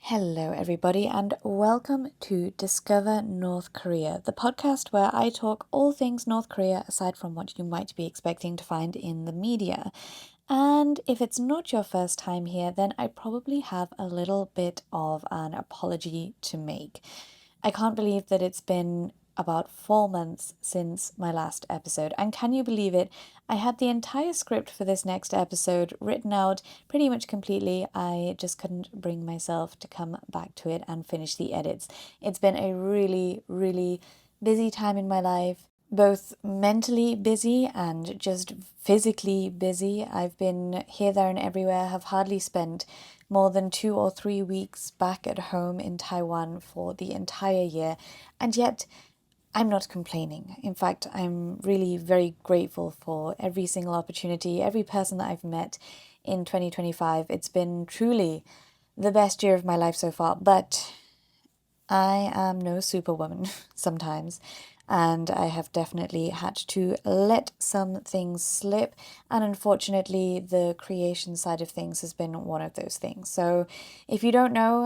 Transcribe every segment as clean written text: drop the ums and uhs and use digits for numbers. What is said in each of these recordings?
Hello, everybody, and welcome to Discover North Korea, the podcast where I talk all things North Korea aside from what you might be expecting to find in the media. And if it's not your first time here, then I probably have a little bit of an apology to make. I can't believe that it's been about 4 months since my last episode. And can you believe it? I had the entire script for this next episode written out pretty much completely. I just couldn't bring myself to come back to it and finish the edits. It's been a really, really busy time in my life, both mentally busy and just physically busy. I've been here, there, and everywhere, have hardly spent more than 2 or 3 weeks back at home in Taiwan for the entire year, and yet I'm not complaining. In fact, I'm really very grateful for every single opportunity, every person that I've met in 2025. It's been truly the best year of my life so far, but I am no superwoman sometimes, and I have definitely had to let some things slip, and unfortunately the creation side of things has been one of those things. So if you don't know,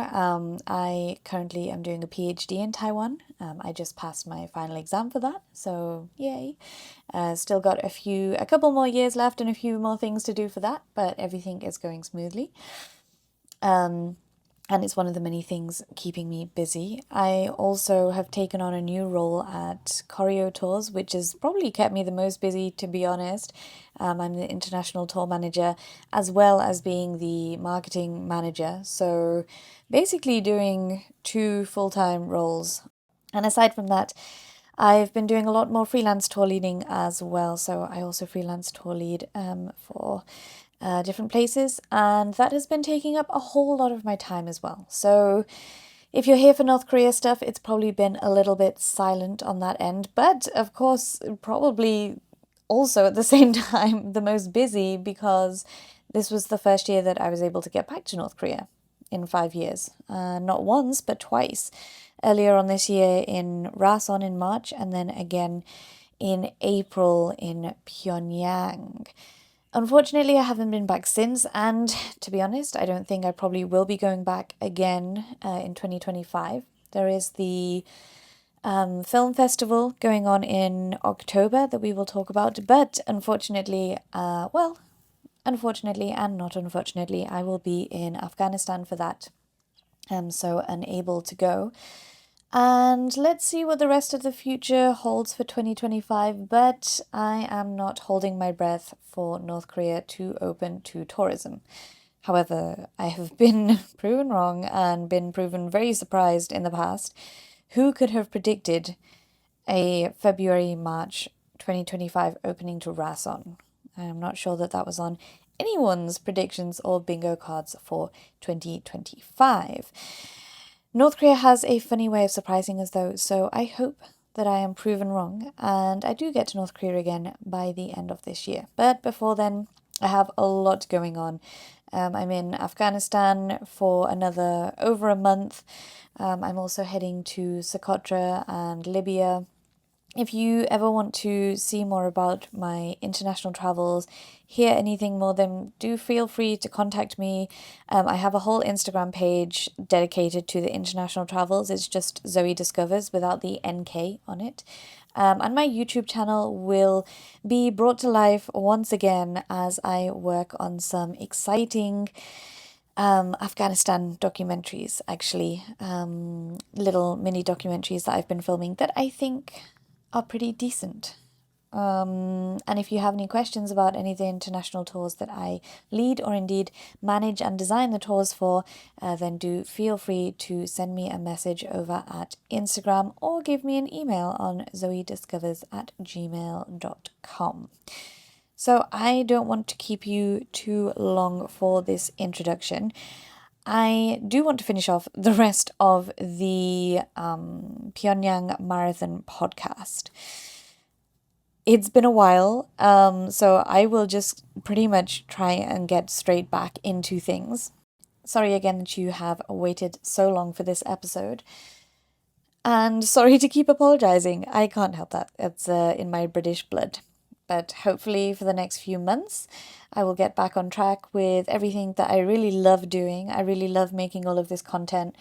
I currently am doing a PhD in Taiwan. I just passed my final exam for that, so yay. Still got a couple more years left and a few more things to do for that, but everything is going smoothly. And it's one of the many things keeping me busy. I also have taken on a new role at Koryo tours, which has probably kept me the most busy, to be honest. I'm the international tour manager, as well as being the marketing manager. So basically doing two full-time roles. And aside from that, I've been doing a lot more freelance tour leading as well. So I also freelance tour lead for different places, and that has been taking up a whole lot of my time as well. So if you're here for North Korea stuff, it's probably been a little bit silent on that end, but of course, probably also at the same time, the most busy, because this was the first year that I was able to get back to North Korea in 5 years. Not once, but twice. Earlier on this year in Rason in March, and then again in April in Pyongyang. Unfortunately, I haven't been back since, and to be honest, I don't think I probably will be going back again in 2025. There is the film festival going on in October that we will talk about, but unfortunately, unfortunately and not unfortunately, I will be in Afghanistan for that, so unable to go. And let's see what the rest of the future holds for 2025, but I am not holding my breath for North Korea to open to tourism. However, I have been proven wrong and been proven very surprised in the past. Who could have predicted a February-March 2025 opening to Rason? I'm not sure that was on anyone's predictions or bingo cards for 2025. North Korea has a funny way of surprising us, though, so I hope that I am proven wrong and I do get to North Korea again by the end of this year. But before then, I have a lot going on. I'm in Afghanistan for over a month. I'm also heading to Socotra and Libya. If you ever want to see more about my international travels, hear anything more, then do feel free to contact me. I have a whole Instagram page dedicated to the international travels. It's just Zoe Discovers without the NK on it. And my YouTube channel will be brought to life once again as I work on some exciting Afghanistan documentaries, actually. Little mini documentaries that I've been filming that I think are pretty decent. And if you have any questions about any of the international tours that I lead or indeed manage and design the tours for, then do feel free to send me a message over at Instagram or give me an email on zoediscovers@gmail.com. So I don't want to keep you too long for this introduction. I do want to finish off the rest of the Pyongyang Marathon podcast. It's been a while, so I will just pretty much try and get straight back into things. Sorry again that you have waited so long for this episode. And sorry to keep apologizing. I can't help that. It's in my British blood. But hopefully for the next few months, I will get back on track with everything that I really love doing. I really love making all of this content.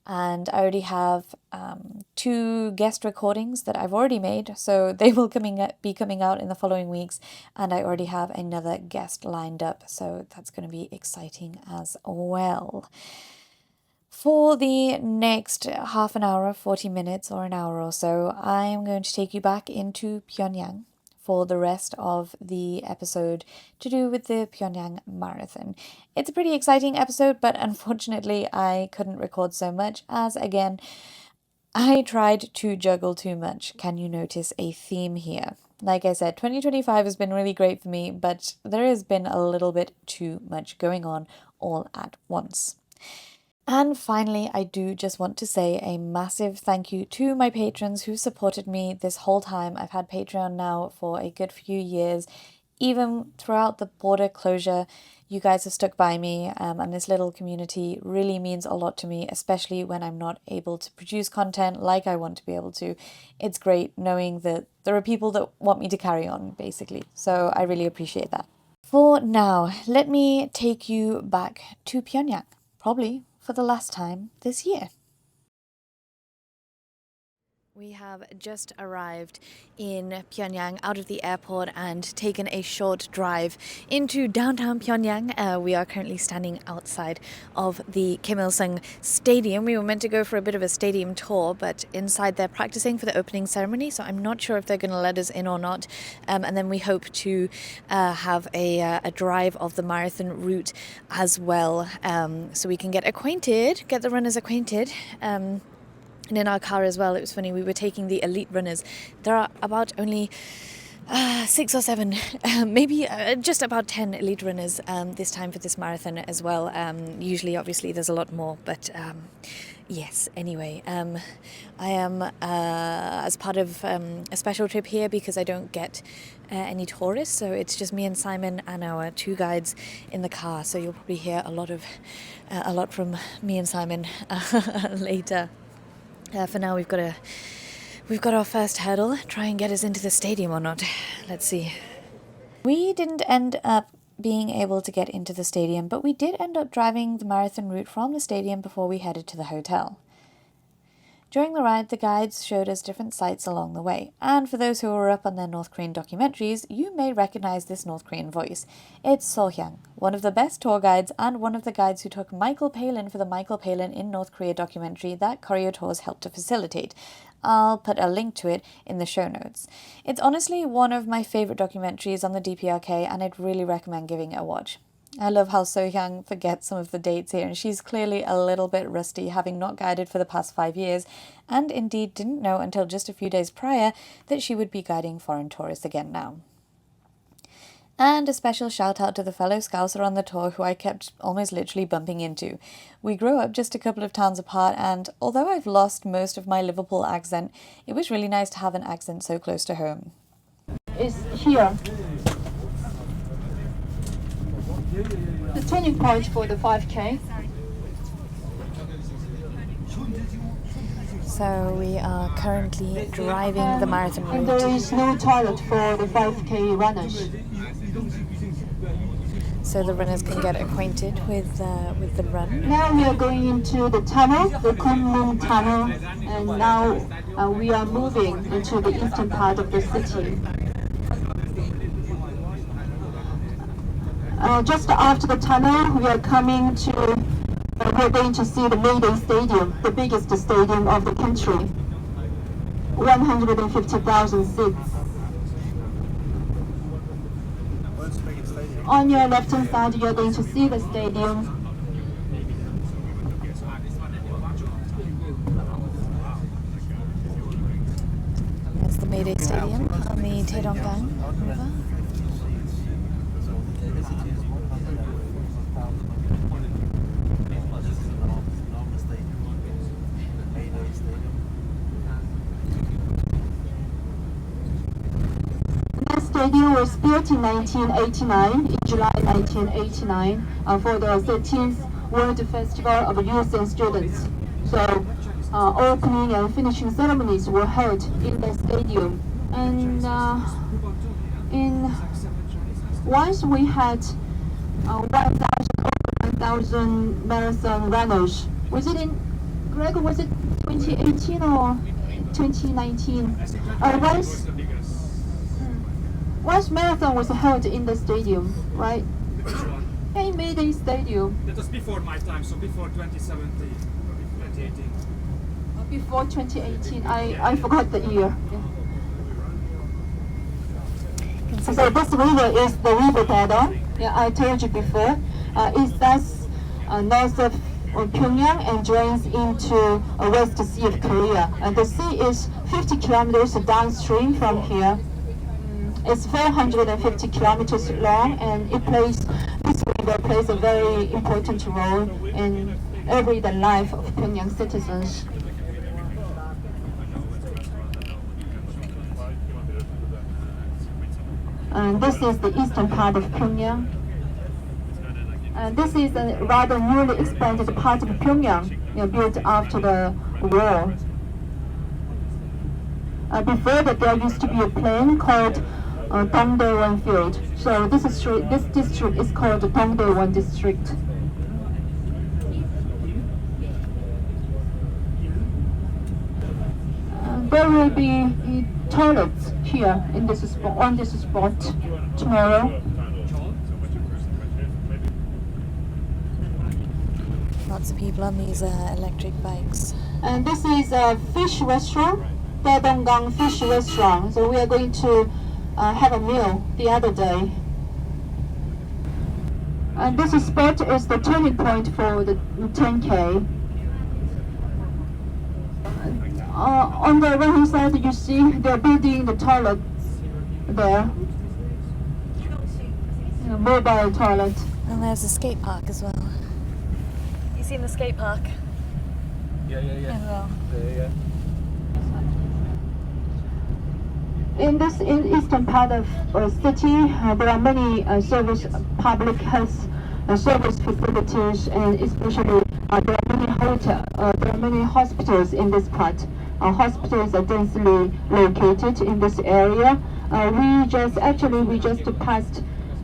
And I already have 2 guest recordings that I've already made, so they will be coming out in the following weeks. And I already have another guest lined up, so that's going to be exciting as well. For the next half an hour, 40 minutes or an hour or so, I am going to take you back into Pyongyang for the rest of the episode to do with the Pyongyang Marathon. It's a pretty exciting episode, but unfortunately I couldn't record so much as, again, I tried to juggle too much. Can you notice a theme here? Like I said, 2025 has been really great for me, but there has been a little bit too much going on all at once. And finally, I do just want to say a massive thank you to my patrons who supported me this whole time. I've had Patreon now for a good few years. Even throughout the border closure, you guys have stuck by me, and this little community really means a lot to me, especially when I'm not able to produce content like I want to be able to. It's great knowing that there are people that want me to carry on, basically. So I really appreciate that. For now, let me take you back to Pyongyang, probably for the last time this year. We have just arrived in Pyongyang out of the airport and taken a short drive into downtown Pyongyang. We are currently standing outside of the Kim Il-sung Stadium. We were meant to go for a bit of a stadium tour, but inside they're practicing for the opening ceremony, so I'm not sure if they're going to let us in or not. And then we hope to have a drive of the marathon route as well, so we can get the runners acquainted. And in our car as well, it was funny, we were taking the elite runners. There are about only 6 or 7, maybe just about 10 elite runners this time for this marathon as well. Usually, obviously, there's a lot more, but yes, anyway, I am as part of a special trip here because I don't get any tourists, so it's just me and Simon and our 2 guides in the car, so you'll probably hear a lot from me and Simon later. For now, we've got our first hurdle. Try and get us into the stadium or not. Let's see. We didn't end up being able to get into the stadium, but we did end up driving the marathon route from the stadium before we headed to the hotel. During the ride, the guides showed us different sites along the way, and for those who were up on their North Korean documentaries, you may recognize this North Korean voice. It's So-hyang, one of the best tour guides and one of the guides who took Michael Palin for the Michael Palin in North Korea documentary that Koryo Tours helped to facilitate. I'll put a link to it in the show notes. It's honestly one of my favorite documentaries on the DPRK, and I'd really recommend giving it a watch. I love how So-hyang forgets some of the dates here, and she's clearly a little bit rusty, having not guided for the past 5 years, and indeed didn't know until just a few days prior that she would be guiding foreign tourists again now. And a special shout out to the fellow Scouser on the tour who I kept almost literally bumping into. We grew up just a couple of towns apart, and although I've lost most of my Liverpool accent, it was really nice to have an accent so close to home. It's here. The turning point for the 5K. So we are currently driving the marathon route. And there is no toilet for the 5K runners. So the runners can get acquainted with the run. Now we are going into the tunnel, the Kunlun tunnel, and now we are moving into the eastern part of the city. Just after the tunnel, we are going to see the Mayday Stadium, the biggest stadium of the country. 150,000 seats. On your left-hand side, you are going to see the stadium. That's the Mayday Stadium on the Taedonggang River. The stadium was built in 1989, in July 1989, for the 13th World Festival of Youth and Students. So opening and finishing ceremonies were held in the stadium. And once we had 1,000 marathon runners. Was it in, Greg, was it 2018 or 2019? Once marathon was held in the stadium, right? Yeah, in Mayday Stadium. That was before my time, so before 2017, 2018. Before 2018, I forgot the year. Yeah. So this river is the river Dadong. Yeah, I told you before. It starts north of Pyongyang and drains into West Sea of Korea. The sea is 50 kilometers downstream from here. It's 450 kilometers long, and this river plays a very important role in everyday life of Pyongyang citizens. And this is the eastern part of Pyongyang. And this is a rather newly expanded part of Pyongyang, built after the war. Before that, there used to be a plain called Dongdaewon Field. So this district is called the Dongdaewon District. There will be toilets here in on this spot tomorrow. Lots of people on these electric bikes. And this is a fish restaurant, Daedonggang Fish Restaurant. So we are going to have a meal the other day. And this spot is the turning point for the 10K. On the right-hand side, you see they're building the toilets there. Mobile toilet. And there's a skate park as well. You seen the skate park? Yeah. As well. Yeah. In this eastern part of city, there are many public health service facilities, and especially there are many hospitals in this part. Hospitals are densely located in this area. We just passed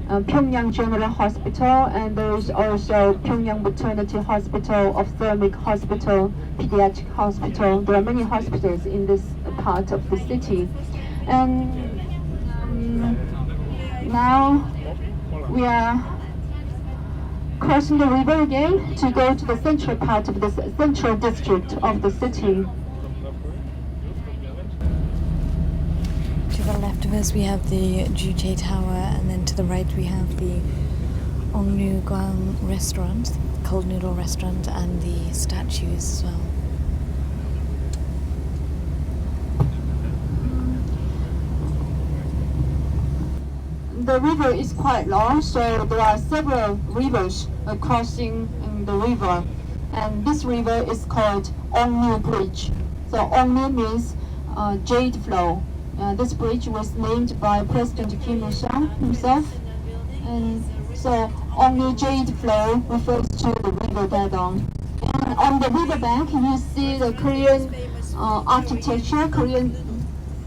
Pyongyang General Hospital, and there is also Pyongyang Maternity Hospital, Ophthalmic Hospital, Pediatric Hospital. There are many hospitals in this part of the city. And now we are crossing the river again to go to the central part of the central district of the city. To the left of us we have the Juche Tower, and then to the right we have the Ongnu-Guang restaurant, cold noodle restaurant, and the statues as well. The river is quite long, so there are several rivers crossing the river. And this river is called Ongnu Bridge. So Ongnu means jade flow. This bridge was named by President Kim Il-sung himself. And so Ongnu Jade Flow refers to the river Dadong. And on the riverbank, you see the Korean architecture, Korean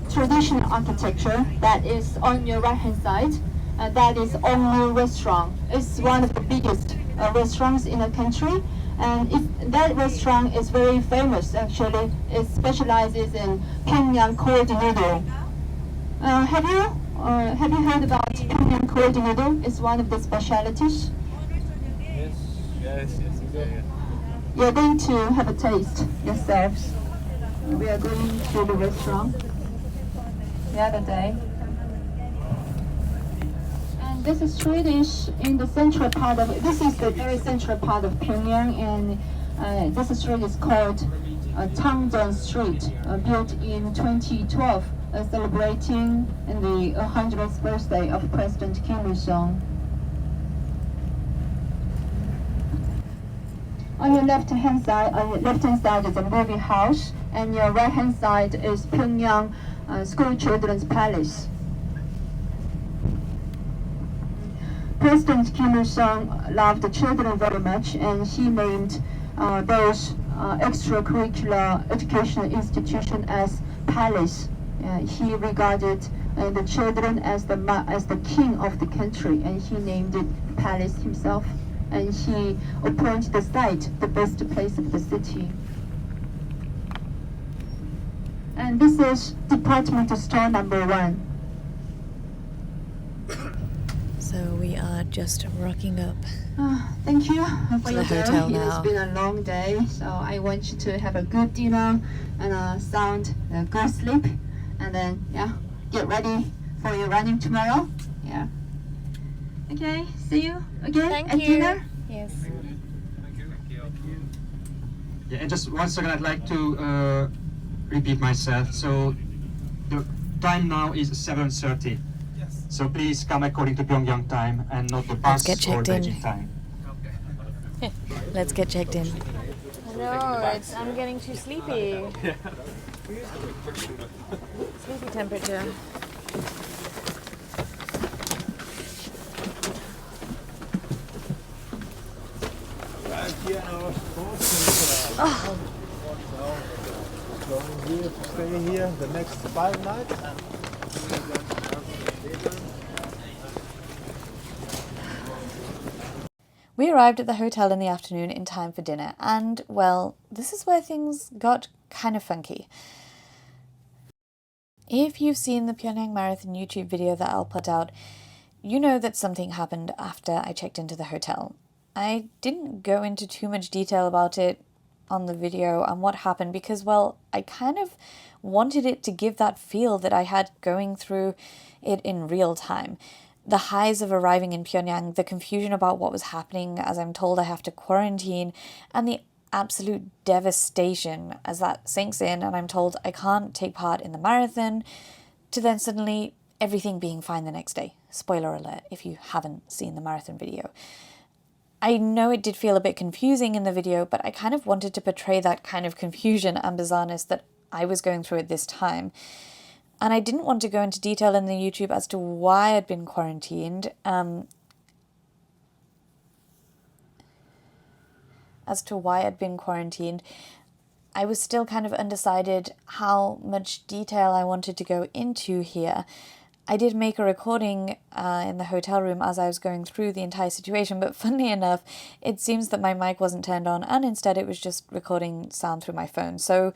traditional architecture that is on your right-hand side. That is Ongnu Restaurant. It's one of the biggest restaurants in the country, and that restaurant is very famous. Actually, it specializes in Pyongyang cold noodle. Have you heard about Pyongyang cold noodle? It's one of the specialties. Yes. You're going to have a taste yourselves. We are going to the restaurant the other day. And this street is in the central part of, this is the very central part of Pyongyang, and this street is called Tangjeon Street, built in 2012, celebrating the 100th birthday of President Kim Il-sung. On your left-hand side is a movie house, and your right-hand side is Pyongyang School Children's Palace. President Kim Il-sung loved the children very much, and he named those extracurricular educational institutions as palace. He regarded the children as the king of the country, and he named it palace himself, and he appointed the site the best place of the city. And this is department store number 1. So we are just rocking up. Thank you for the your hotel day. now. It's been a long day, so I want you to have a good dinner and a good sleep, and then get ready for your running tomorrow. Yeah. Okay. See you again at dinner. Yes. Yeah, and just once again, I'd like to repeat myself. So the time now is 7:30. Yes. So please come according to Pyongyang time and not the bus get or checked in. Beijing time. Let's get checked in. No, I'm getting too sleepy. Sleepy temperature. Going here to stay here the next 5 nights. We arrived at the hotel in the afternoon in time for dinner, and, well, this is where things got kind of funky. If you've seen the Pyongyang Marathon YouTube video that I'll put out, you know that something happened after I checked into the hotel. I didn't go into too much detail about it on the video and what happened because, well, I kind of wanted it to give that feel that I had going through it in real time. The highs of arriving in Pyongyang, the confusion about what was happening as I'm told I have to quarantine, and the absolute devastation as that sinks in and I'm told I can't take part in the marathon, to then suddenly everything being fine the next day. Spoiler alert if you haven't seen the marathon video. I know it did feel a bit confusing in the video, but I kind of wanted to portray that kind of confusion and bizarreness that I was going through at this time. And I didn't want to go into detail in the YouTube as to why I'd been quarantined, I was still kind of undecided how much detail I wanted to go into here. I did make a recording in the hotel room as I was going through the entire situation, but funnily enough, it seems that my mic wasn't turned on, and instead it was just recording sound through my phone. So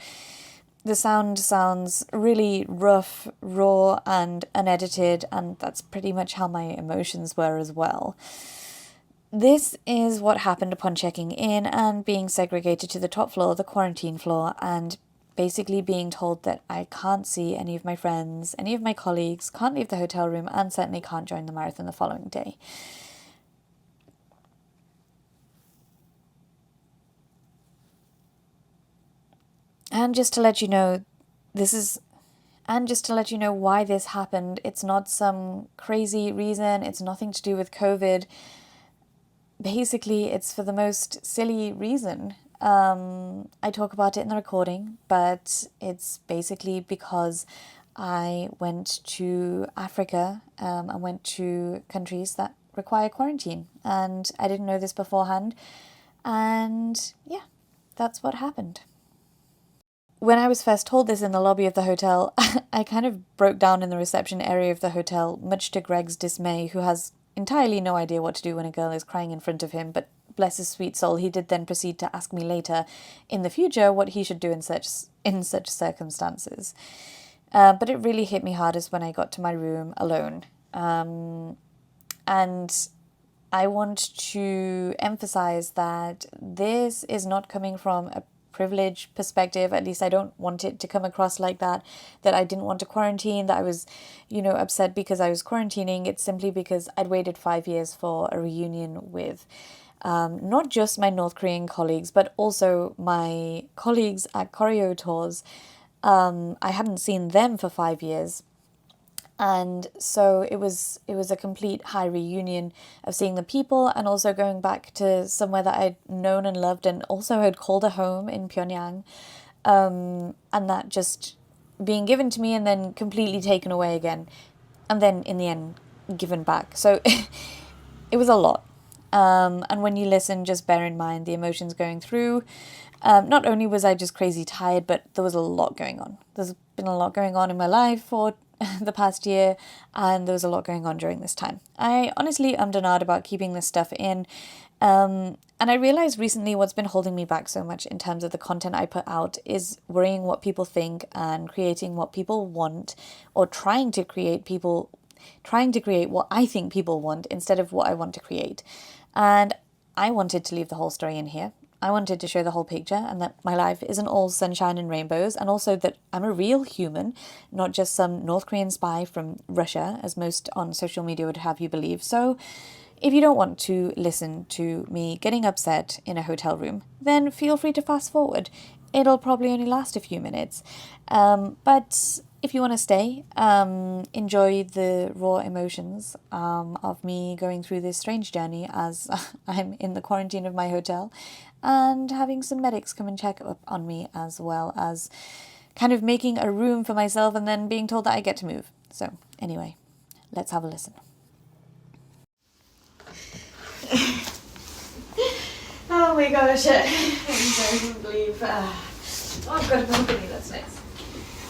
the sound sounds really rough, raw, and unedited, and that's pretty much how my emotions were as well. This is what happened upon checking in and being segregated to the top floor, the quarantine floor, and basically being told that I can't see any of my friends, any of my colleagues, can't leave the hotel room, and certainly can't join the marathon the following day. And just to let you know, why this happened, it's not some crazy reason, it's nothing to do with COVID. Basically, it's for the most silly reason. I talk about it in the recording, but it's basically because I went to Africa, I went to countries that require quarantine, and I didn't know this beforehand, and yeah, that's what happened. When I was first told this in the lobby of the hotel, I kind of broke down in the reception area of the hotel, much to Greg's dismay, who has entirely no idea what to do when a girl is crying in front of him, but bless his sweet soul, he did then proceed to ask me later, in the future, what he should do in such circumstances. But it really hit me hardest when I got to my room alone. And I want to emphasize that this is not coming from a privileged perspective. At least I don't want it to come across like that I didn't want to quarantine, that I was, upset because I was quarantining. It's simply because I'd waited 5 years for a reunion with not just my North Korean colleagues, but also my colleagues at Koryo tours. I hadn't seen them for 5 years. And so it was a complete high reunion of seeing the people and also going back to somewhere that I'd known and loved and also had called a home in Pyongyang. And that just being given to me and then completely taken away again. And then in the end, given back. So it was a lot. And when you listen, just bear in mind the emotions going through. Not only was I just crazy tired, but there was a lot going on. There's been a lot going on in my life for the past year, and there was a lot going on during this time. I honestly ummed and ahed about keeping this stuff in, and I realized recently what's been holding me back so much in terms of the content I put out is worrying what people think and creating what people want, or trying to create what I think people want instead of what I want to create. And I wanted to leave the whole story in here. I wanted to show the whole picture, and that my life isn't all sunshine and rainbows, and also that I'm a real human, not just some North Korean spy from Russia, as most on social media would have you believe. So if you don't want to listen to me getting upset in a hotel room, then feel free to fast forward. It'll probably only last a few minutes. But if you want to stay, enjoy the raw emotions of me going through this strange journey as I'm in the quarantine of my hotel, and having some medics come and check up on me, as well as kind of making a room for myself and then being told that I get to move. So anyway, let's have a listen. Oh my gosh, I can't believe, oh, I've got a balcony, that's nice.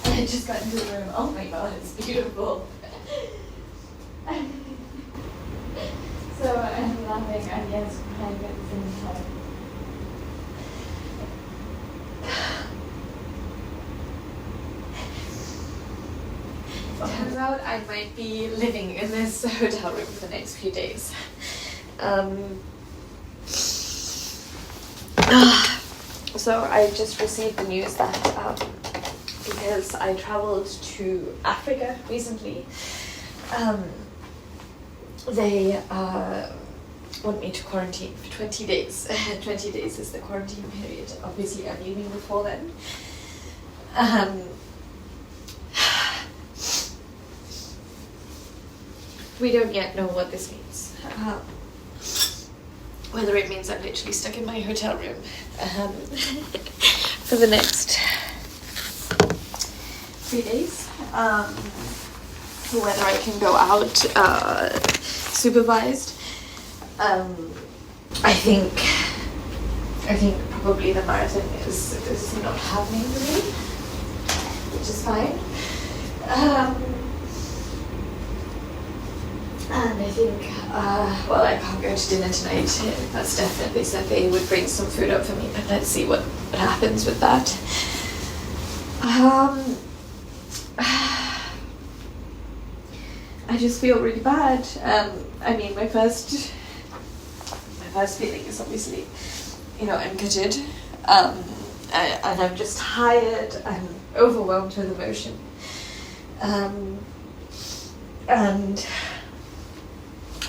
I just got into the room, oh my god, it's beautiful. So I'm laughing and yes, crying at the same time. Turns out I might be living in this hotel room for the next few days. So I just received the news that because I traveled to Africa recently, they want me to quarantine for 20 days. 20 days is the quarantine period. Obviously I'm leaving before then. We don't yet know what this means. Whether it means I'm literally stuck in my hotel room for the next 3 days, whether I can go out supervised. I think probably the marathon is not happening for me, which is fine. And I think, well, I can't go to dinner tonight. That's definitely said they would bring some food up for me, but let's see what happens with that. I just feel really bad. I mean, my first feeling is obviously, I'm gutted, and I'm just tired and overwhelmed with emotion. And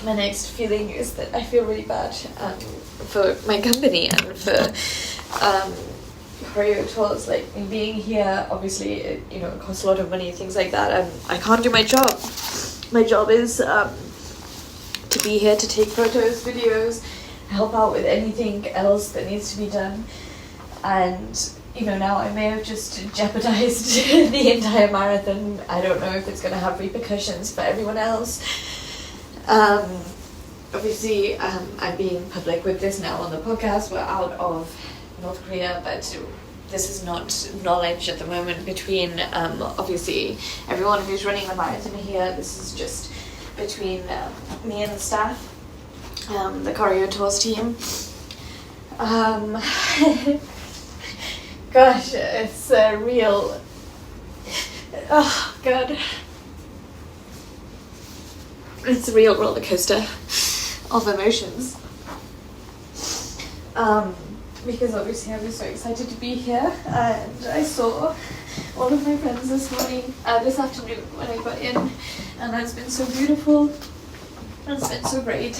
my next feeling is that I feel really bad for my company and for Koryo tours, like being here. Obviously, it costs a lot of money, things like that, and I can't do my job. My job is to be here to take photos, videos, help out with anything else that needs to be done. And now I may have just jeopardized the entire marathon. I don't know if it's going to have repercussions for everyone else. Obviously, I'm being public with this now on the podcast. We're out of North Korea, but this is not knowledge at the moment between, obviously, everyone who's running the marathon here. This is just between me and the staff, the Koryo Tours team. Gosh, it's a real... Oh, God. It's a real roller coaster of emotions. Because obviously I was so excited to be here, and I saw all of my friends this afternoon when I got in, and that's been so beautiful. It's been so great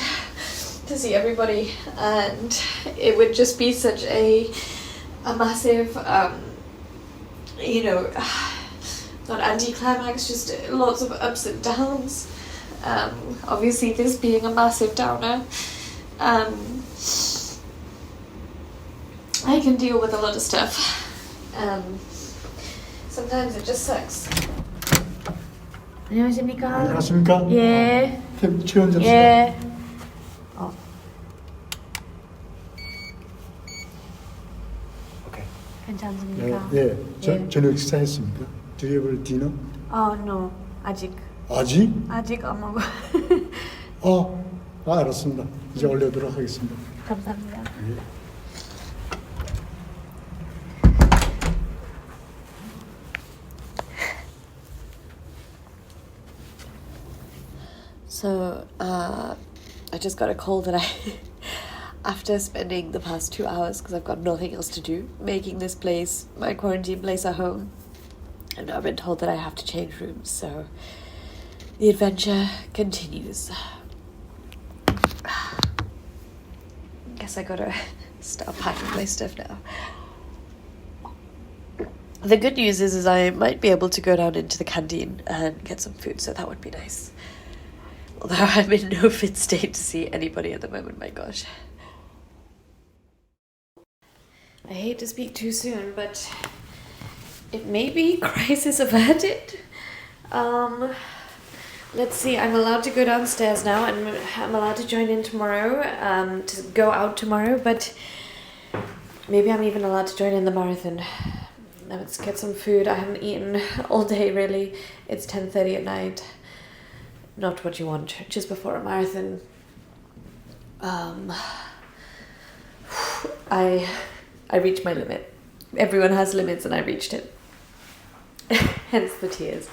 to see everybody, and it would just be such a massive, not anticlimax, just lots of ups and downs. Obviously this being a massive downer, I can deal with a lot of stuff. Sometimes it just sucks. 안녕하십니까? 안녕하십니까? 예. 최원섭입니다. 예. 오케이. 괜찮습니까? 예. 저녁 식사했습니까? Do you have dinner? Oh no. 아직 아직? 아직 안 먹어. 알았습니다. 이제 올려도록 하겠습니다. 감사합니다. 예. So, I just got a call that after spending the past 2 hours, because I've got nothing else to do, making this place, my quarantine place, a home, and now I've been told that I have to change rooms, so the adventure continues. Guess I gotta start packing my stuff now. The good news is I might be able to go down into the canteen and get some food, so that would be nice. Although I'm in no fit state to see anybody at the moment, my gosh. I hate to speak too soon, but it may be crisis averted. Let's see, I'm allowed to go downstairs now and I'm allowed to join in tomorrow, to go out tomorrow, but maybe I'm even allowed to join in the marathon. Let's get some food. I haven't eaten all day, really. It's 10:30 at night. Not what you want just before a marathon. I reached my limit. Everyone has limits and I reached it. Hence the tears.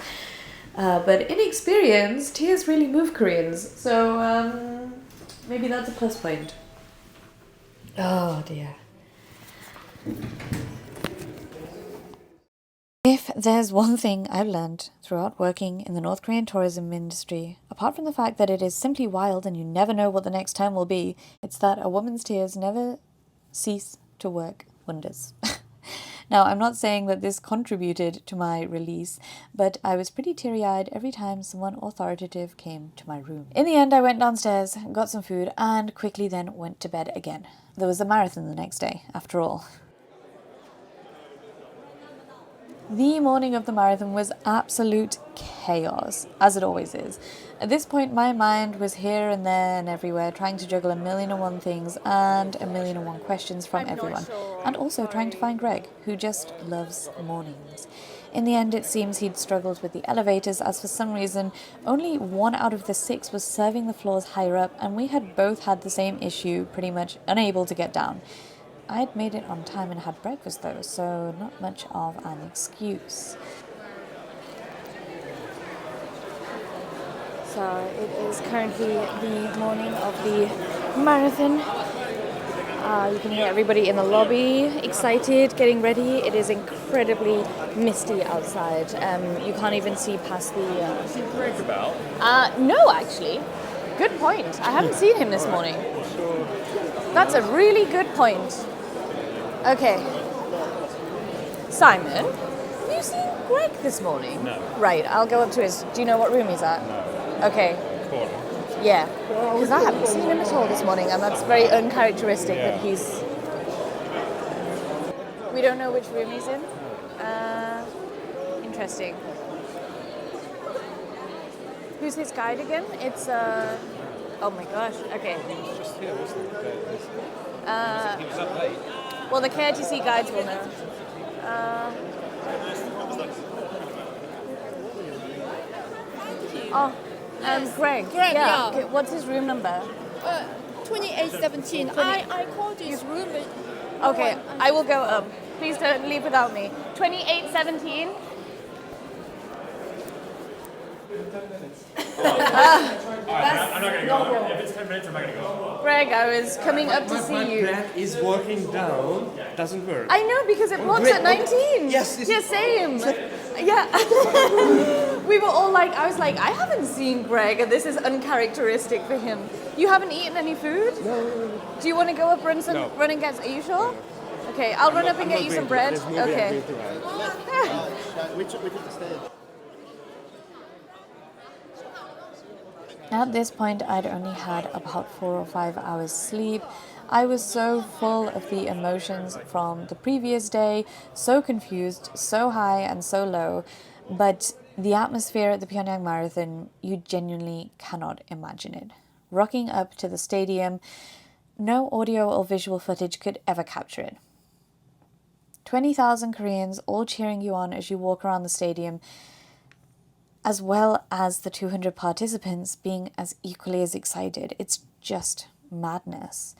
But in experience, tears really move Koreans. So maybe that's a plus point. Oh dear. If there's one thing I've learned throughout working in the North Korean tourism industry, apart from the fact that it is simply wild and you never know what the next term will be, it's that a woman's tears never cease to work wonders. Now, I'm not saying that this contributed to my release, but I was pretty teary-eyed every time someone authoritative came to my room. In the end, I went downstairs, got some food, and quickly then went to bed again. There was a marathon the next day, after all. The morning of the marathon was absolute chaos, as it always is. At this point, my mind was here and there and everywhere, trying to juggle 1,000,001 things and 1,000,001 questions from everyone. And also trying to find Greg, who just loves mornings. In the end, it seems he'd struggled with the elevators, as for some reason, only 1 out of the 6 was serving the floors higher up, and we had both had the same issue, pretty much unable to get down. I'd made it on time and had breakfast though, so not much of an excuse. So it is currently the morning of the marathon. You can hear everybody in the lobby, excited, getting ready. It is incredibly misty outside. You can't even see past the... Is he Greg about? No, actually. Good point. I haven't seen him this morning. That's a really good point. Okay. Simon, have you seen Greg this morning? No. Right, I'll go up to his... Do you know what room he's at? No. Okay. Corner. Yeah. Because I haven't seen him at all this morning, and that's very uncharacteristic that he's... We don't know which room he's in? Interesting. Who's his guide again? It's... Oh my gosh, okay. He was just here, wasn't he? He was up late. Well, the KRTC guides will know. Greg. Greg, yeah. Okay, what's his room number? 2817. I called his room. But Okay, I will go up. Please don't leave without me. 2817. I'm not going to go. If it's 10 minutes, I'm not going to go. Greg, I was coming up to see you. Plan is working down, doesn't work. I know, because it works at 19. Yes. Yeah, same. Yeah. We were all like, I was like, I haven't seen Greg, and this is uncharacteristic for him. You haven't eaten any food? No. Do you want to go up run and get? Are you sure? Okay, I'll run up and get you some bread. Okay. Which at the stage? At this point, I'd only had about 4 or 5 hours sleep. I was so full of the emotions from the previous day, so confused, so high and so low. But the atmosphere at the Pyongyang Marathon, you genuinely cannot imagine it. Rocking up to the stadium, no audio or visual footage could ever capture it. 20,000 Koreans all cheering you on as you walk around the stadium. as well as the 200 participants being as equally as excited. It's just madness.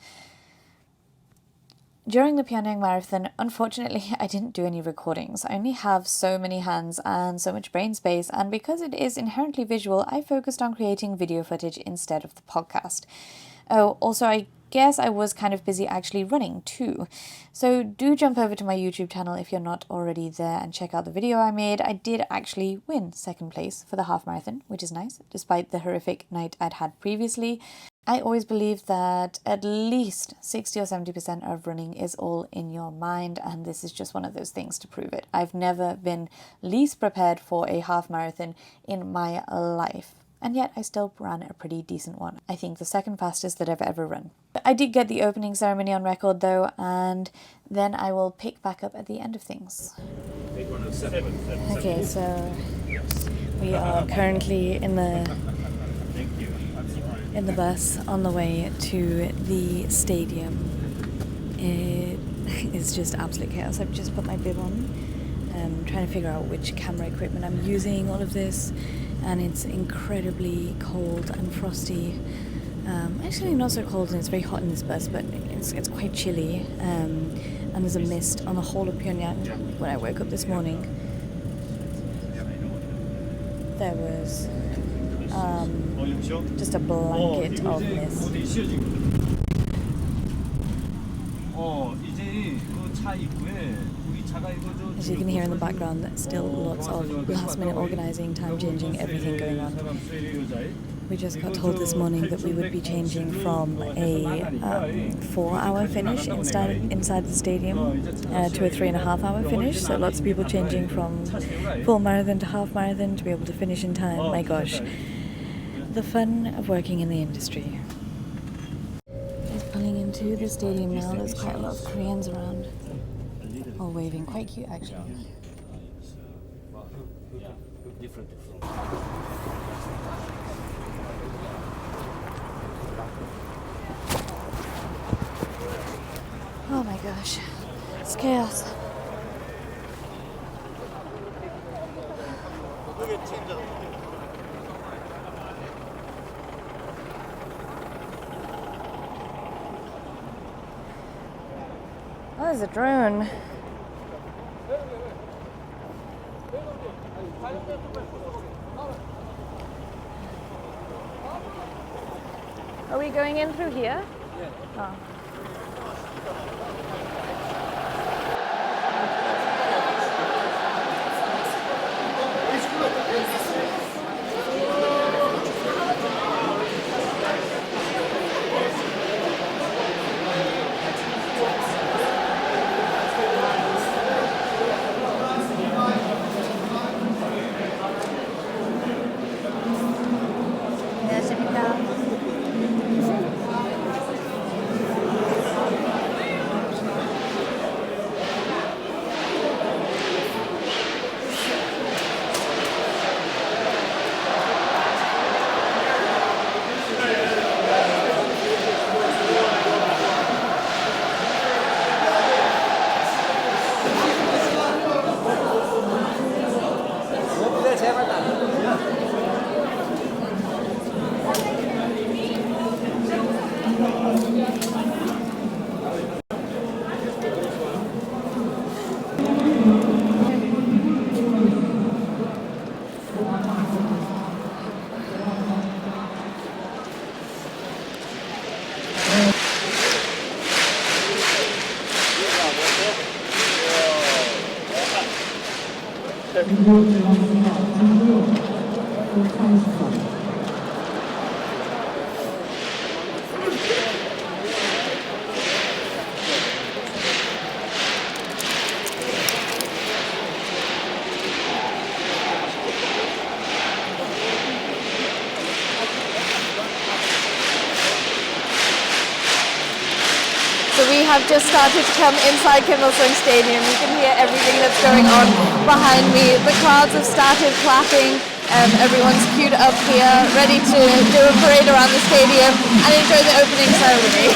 During the Pyongyang Marathon, unfortunately, I didn't do any recordings. I only have so many hands and so much brain space, and because it is inherently visual, I focused on creating video footage instead of the podcast. Oh, also, I guess I was kind of busy actually running too. So do jump over to my YouTube channel if you're not already there and check out the video I made. I did actually win second place for the half marathon, which is nice, despite the horrific night I'd had previously. I always believe that at least 60 or 70% of running is all in your mind, and this is just one of those things to prove it. I've never been least prepared for a half marathon in my life, and yet I still ran a pretty decent one. I think the second fastest that I've ever run. I did get the opening ceremony on record though, and then I will pick back up at the end of things. Okay, so we are currently in the bus on the way to the stadium. It is just absolute chaos. I've just put my bib on, trying to figure out which camera equipment I'm using, all of this, and it's incredibly cold and frosty. Actually not so cold, and it's very hot in this bus, but it's quite chilly, and there's a mist on the whole of Pyongyang. When I woke up this morning, there was just a blanket of mist. As you can hear in the background, there's still lots of last-minute organising, time-changing, everything going on. We just got told this morning that we would be changing from a 4-hour finish inside the stadium to a 3.5-hour finish. So lots of people changing from full marathon to half marathon to be able to finish in time. My gosh. The fun of working in the industry. He's pulling into the stadium now. There's quite a lot of Koreans around. All waving. Quite cute, actually. Oh my gosh. It's chaos. Oh, there's a drone. Are we going in through here? Yeah. Oh. So we have just started to come inside Kim Il-sung Stadium. You can hear everything that's going on behind me. The crowds have started clapping. Everyone's queued up here, ready to do a parade around the stadium and enjoy the opening ceremony.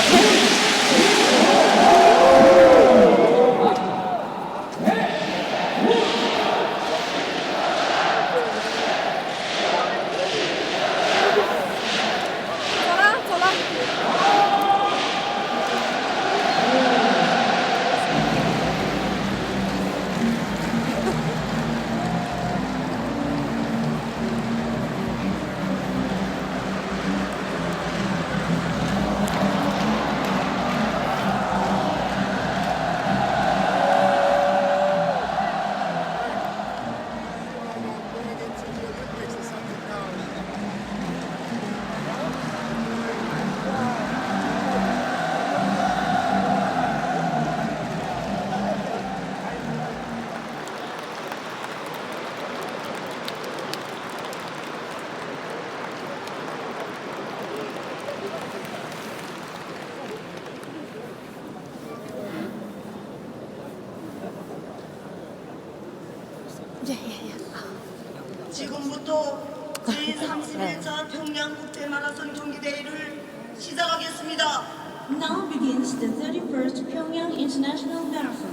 지금부터 제31차 평양 국제 마라톤 경기 대회를 시작하겠습니다. Now begins the 31st Pyongyang International Marathon.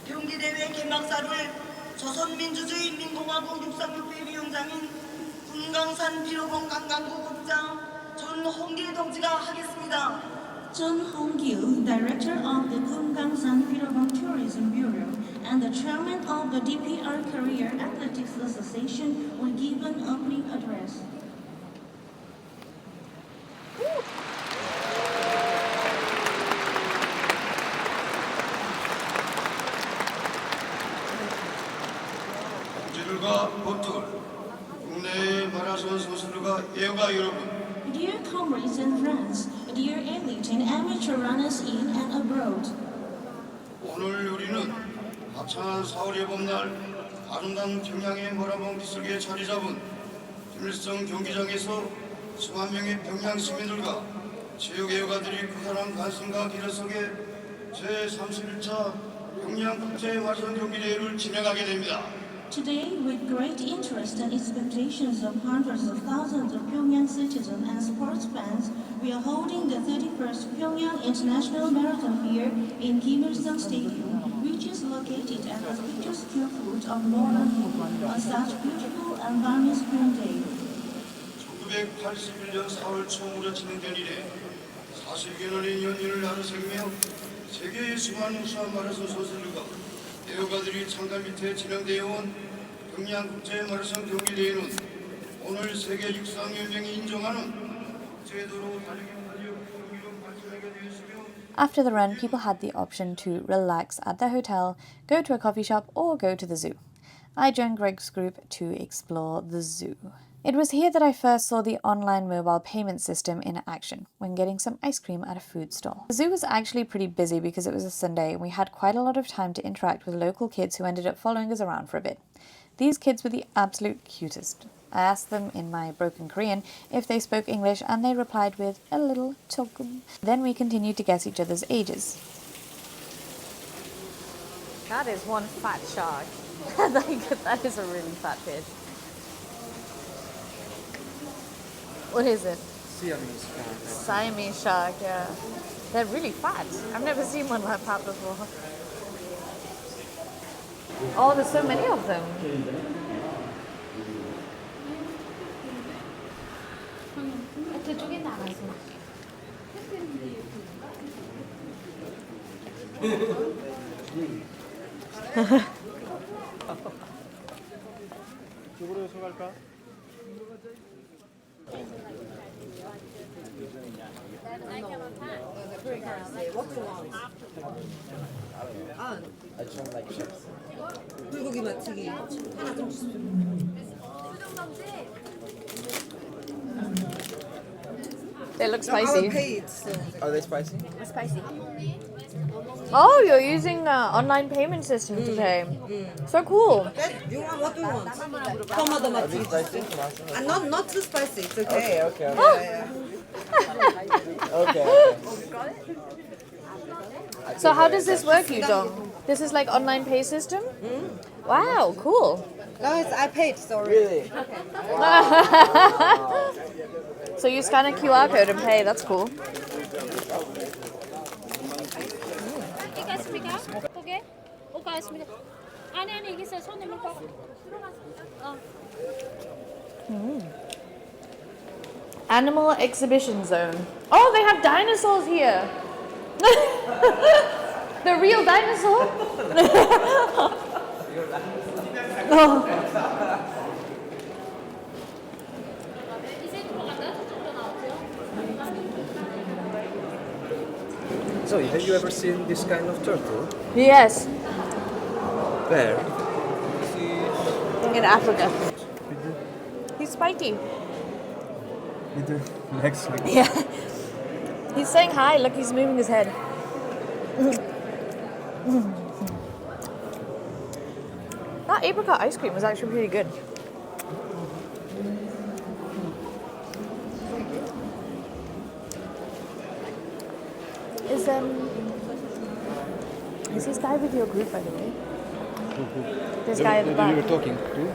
경기 대회 개막사를 조선민주주의인민공화국 육상협회 위원장인 금강산 비로봉 관광부 국장 전홍길 동지가 하겠습니다. John Hong-gil, Director of the Kumgangsan Pirobong Tourism Bureau and the Chairman of the DPR Career Athletics Association, will give an opening address. 동지들과 보트들, 국내의 마라톤 선수들과 애호가 여러분. Dear comrades and friends, dear elite and amateur runners in and abroad. 오늘 우리는 합창한 4월의 봄날 아름다운 평양의 모라봉 비석에 자리 잡은 김일성 경기장에서 수만 명의 평양 시민들과 체육 애호가들이 커다란 관심과 기대 속에 제31차 평양 국제 마라톤 경기 대회를 진행하게 됩니다. Today, with great interest and expectations of hundreds of thousands of Pyongyang citizens and sports fans, we are holding the 31st Pyongyang International Marathon here in Kim Il-sung Stadium, which is located at the picturesque foot of Northern Hill on such beautiful and balmy spring day. 1981년 4월 처음으로 진행된 이래 40여년의 연륜을 나눠새기며 세계의 수많은 우수한 마라톤 선수들과 애호가들이 창단 밑에 진행되어 온 평양 국제 마라톤 경기 대회는 오늘 세계 육상연맹이 인정하는 국제도로 달리기 경기로 발전하게 되었으며. After the run, people had the option to relax at their hotel, go to a coffee shop, or go to the zoo. I joined Greg's group to explore the zoo. It was here that I first saw the online mobile payment system in action when getting some ice cream at a food stall. The zoo was actually pretty busy because it was a Sunday and we had quite a lot of time to interact with local kids who ended up following us around for a bit. These kids were the absolute cutest. I asked them in my broken Korean if they spoke English and they replied with a little 조금. Then we continued to guess each other's ages. That is one fat shark. That is a really fat fish. What is it? Siamese shark. Siamese shark, yeah. They're really fat. I've never seen one like that before. Oh, there's so many of them. 이쪽으로 갈까? 불고기만 튀기 하나 좀 주세요. They look spicy. Are they spicy? Spicy. Oh, you're using online payment system to pay. So cool. You want what do you want? Tomato Are these mati. spicy? Not too spicy. It's okay. Okay. Yeah. Okay. So how does this work, you Dong? This is like online pay system? Wow, cool. Guys, I paid. Sorry. Really? So you scan a QR code and pay. That's cool. Animal exhibition zone. Oh, they have dinosaurs here. The real dinosaur. Oh. So, have you ever seen this kind of turtle? Yes, Where? in Africa. He's spiky. With the legs like Yeah. He's saying hi. Look, he's moving his head. That apricot ice cream was actually pretty good. Is this guy with your group, by the way? This guy at the back. You were talking to?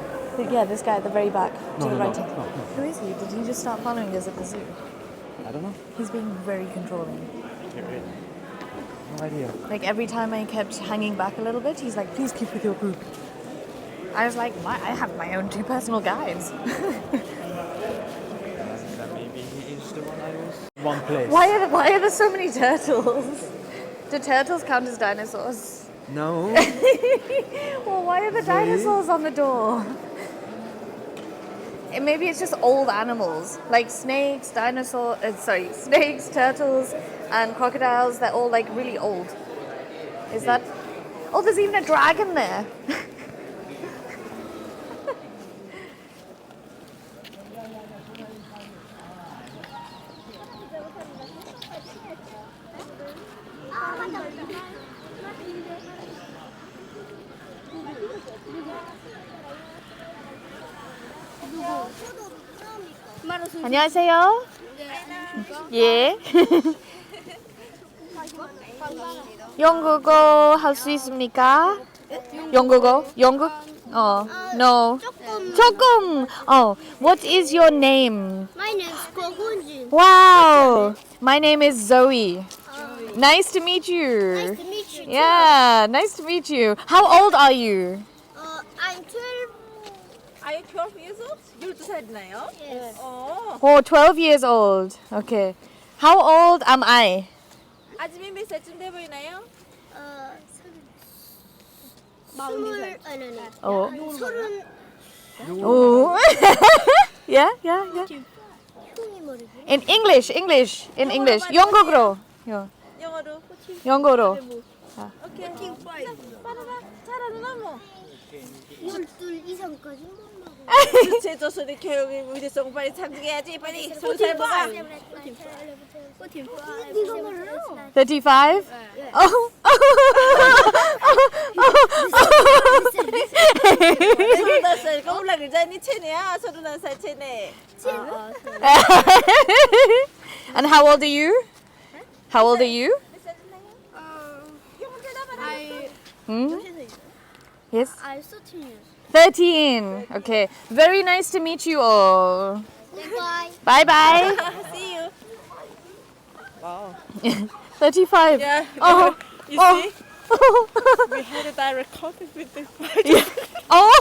Yeah, this guy at the very back, to No, the no, right no, hand. no. Who is he? Did he just start following us at the zoo? I don't know. He's being very controlling. No idea. Like every time I kept hanging back a little bit, he's like, please keep with your group. I was like, I have my own 2 personal guides. That maybe he is the one I was. One place. Why are there so many turtles? Do turtles count as dinosaurs? No. Well, why are the dinosaurs on the door? Maybe it's just old animals, like snakes, snakes, turtles, and crocodiles. They're all like really old. Is that? Oh, there's even a dragon there. 안녕하세요. 예. 영국어 할 수 있습니까? 영국어? 영국? No. 조금. What is your name? My name is Kohunjin. Wow. My name is Zoe. Nice to meet you. Nice to meet you. Yeah, nice to meet you. How old are you? I'm 12. Are you 12 years old? 12살이나요? Yes. Oh, 12 years old. Okay. How old am I? 아침에 몇 살쯤 돼 보이나요? Oh. 서른. Oh. Yeah. In English. 영국으로. 영어로. 영어로. 오케이. 잘하는 뭐. 12 이상까지 제조선의 교육의 우대성 빨리 상징해야지 빨리 손잘 봐. 네가 몰라. 35? Oh. 35살 거울라 그자니 체네야 31살 체네. And how old are you? How old are you? Yes? I'm 13 years. 13. Okay. Very nice to meet you all. Bye. Bye. See you. Wow. 35. Yeah. Oh. You see? We had a direct contact with the Yeah. Oh,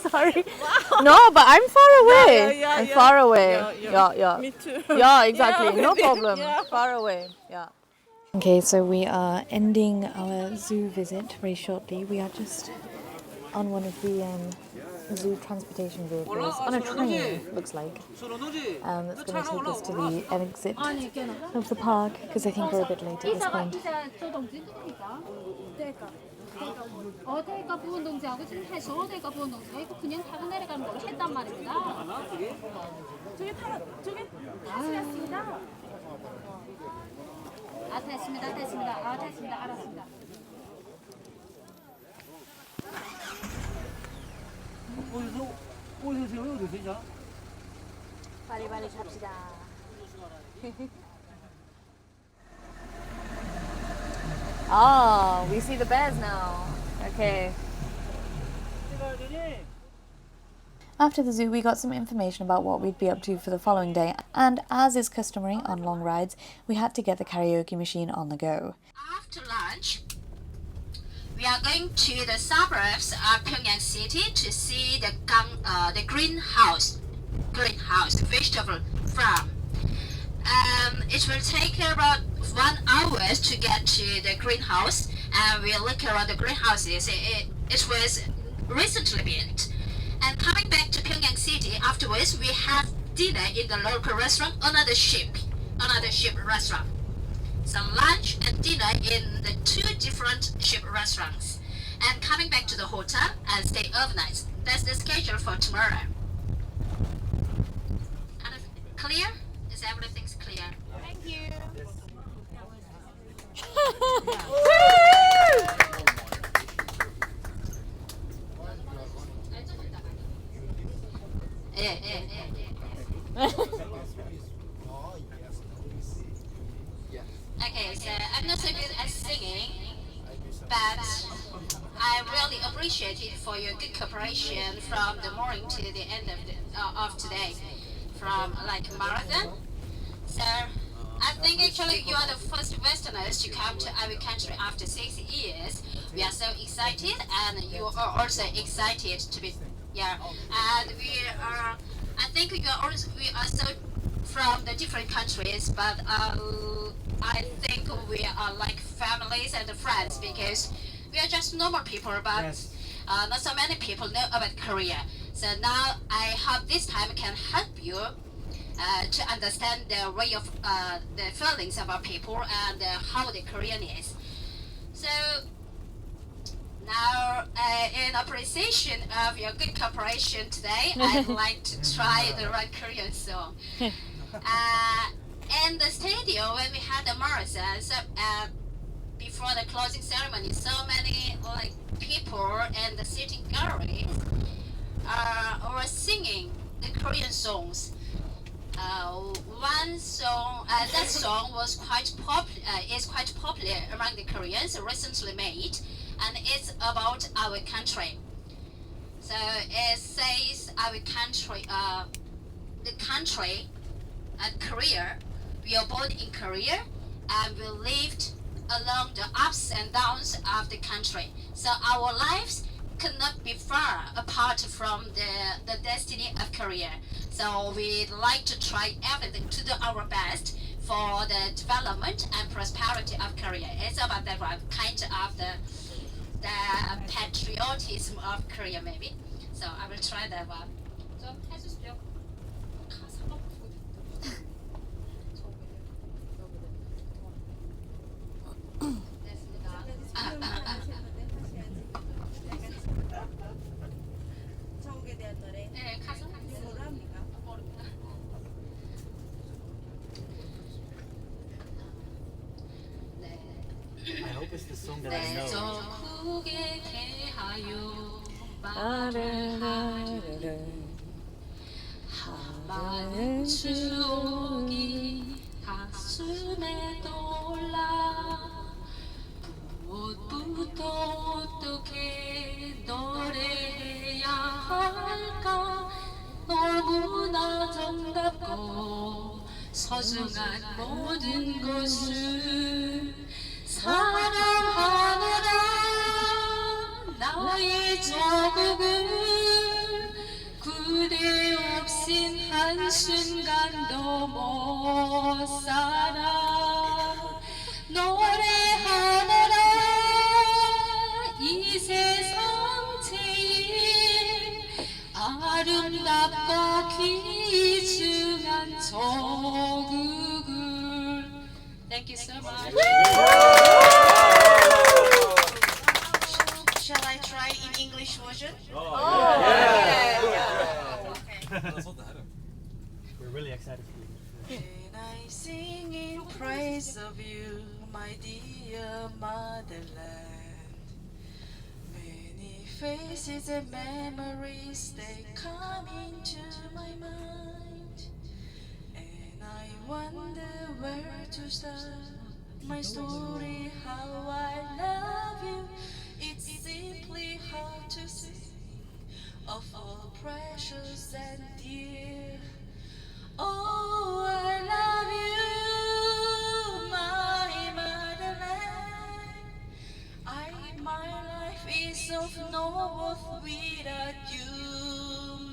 sorry. No, but I'm far away. Yeah, I'm far away. Yeah. Me too. Yeah, exactly. Yeah, No me too. problem. Yeah. Far away. Yeah. Okay, so we are ending our zoo visit very shortly. We are just on one of the zoo transportation vehicles, on a train, looks like. That's going to take us to the exit of the park, because I think we're a bit late at this point. 어대가 부분 동지하고 지금 다시 어대가 부분 동지가 이거 그냥 타고 내려가는 걸 했단 말입니다. 저기 됐습니다. 됐습니다. 알았습니다. 어디서 세워요? 어디서 이제? 빨리 잡시다. Oh, we see the bears now. Okay. After the zoo, we got some information about what we'd be up to for the following day, and as is customary on long rides, we had to get the karaoke machine on the go. After lunch, we are going to the suburbs of Pyongyang City to see the greenhouse, vegetable farm. It will take about 1 hour to get to the greenhouse, and we'll look around the greenhouses. It was recently built. And coming back to Pyongyang City, afterwards we have dinner in the local restaurant, another ship restaurant. Some lunch and dinner in the 2 different ship restaurants. And coming back to the hotel and stay overnight. That's the schedule for tomorrow. Clear? Is everything's clear? Thank you. Okay, so I'm not so good at singing, but I really appreciate it for your good cooperation from the morning to the end of today, from like marathon. So I think actually you are the first Westerners to come to our country after 6 years. We are so excited, and you are also excited to be here. And we are, I think we are so from the different countries, but I think we are like families and friends because we are just normal people, but not so many people know about Korea. So now I hope this time can help you to understand the way of the feelings of our people and how the Korean is. So now, in appreciation of your good cooperation today, I'd like to try the Red Korean song. In the stadium, when we had the marathon, so, before the closing ceremony, so many like people in the sitting galleries were singing the Korean songs. One song, that song was is quite popular among the Koreans, recently made, and it's about our country. So it says our country, the country, Korea. We are born in Korea, and we lived along the ups and downs of the country. So our lives cannot be far apart from the destiny of Korea. So we'd like to try everything to do our best for the development and prosperity of Korea. It's about that one, kind of the patriotism of Korea, maybe. So I will try that one. 좀 해주십시오. 천국에 대한 노래. 네, 가수 뭐로 합니까? I hope it's the song that I know. 전국에 대하여 말을 많은 추억이 가슴에 떠올라 무엇부터 어떻게 노래해야 할까 너무나 정답고 소중한 모든 것을 사랑하느라 나의 조국을 그대 없인 한순간도 못 살아 노래하느라 이 세상 제일 아름답고 귀중한 조국을 Thank you so much. Shall I try in English version? We're really excited for you. When I sing in praise of you, my dear motherland, many faces and memories they come into my mind, and I wonder where to start my story, how I love you. It's simply hard to sing of all precious and dear. Oh, I love you, my motherland. My life is of no worth without you,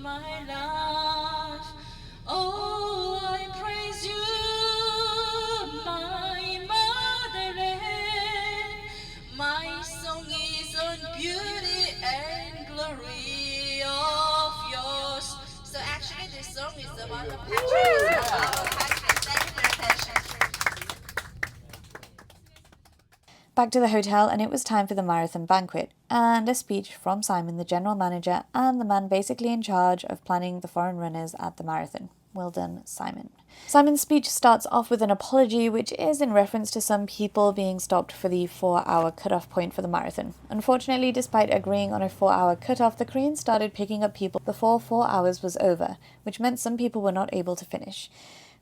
my life. Oh, I praise you, my motherland. My song is on beauty and glory of yours. So actually this song is about the patriotism of our country. Thank you for your attention. Back to the hotel, and it was time for the marathon banquet and a speech from Simon, the general manager and the man basically in charge of planning the foreign runners at the marathon. Well done, Simon. Simon's speech starts off with an apology, which is in reference to some people being stopped for the 4-hour cutoff point for the marathon. Unfortunately, despite agreeing on a 4-hour cutoff, the Koreans started picking up people before 4 hours was over, which meant some people were not able to finish.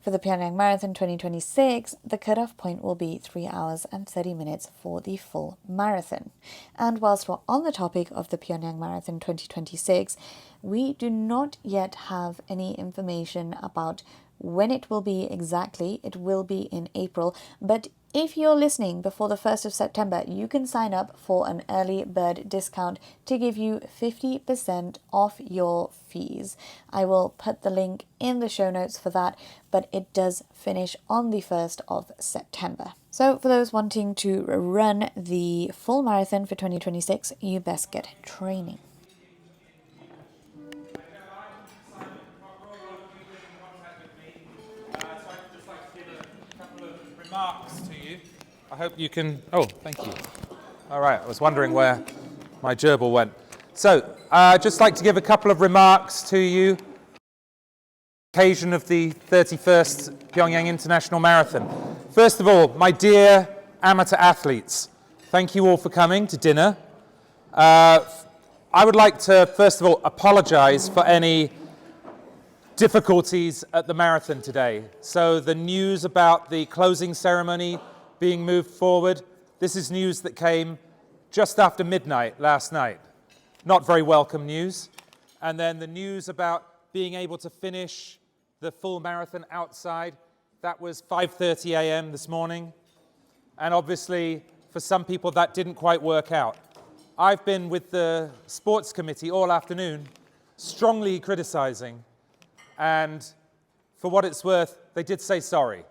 For the Pyongyang Marathon 2026, the cutoff point will be 3 hours and 30 minutes for the full marathon. And whilst we're on the topic of the Pyongyang Marathon 2026, we do not yet have any information about when it will be exactly. It will be in April, but if you're listening before the 1st of September, you can sign up for an early bird discount to give you 50% off your fees. I will put the link in the show notes for that, but it does finish on the 1st of September. So for those wanting to run the full marathon for 2026, you best get training. Remarks to you. I hope you can. Oh, thank you. All right, I was wondering where my gerbil went. So, I'd just like to give a couple of remarks to you. Occasion of the 31st Pyongyang International Marathon. First of all, my dear amateur athletes, thank you all for coming to dinner. I would like to, first of all, apologize for any difficulties at the marathon today. So the news about the closing ceremony being moved forward, this is news that came just after midnight last night. Not very welcome news. And then the news about being able to finish the full marathon outside, that was 5:30 a.m. this morning. And obviously, for some people, that didn't quite work out. I've been with the sports committee all afternoon, strongly criticizing. And for what it's worth, they did say sorry.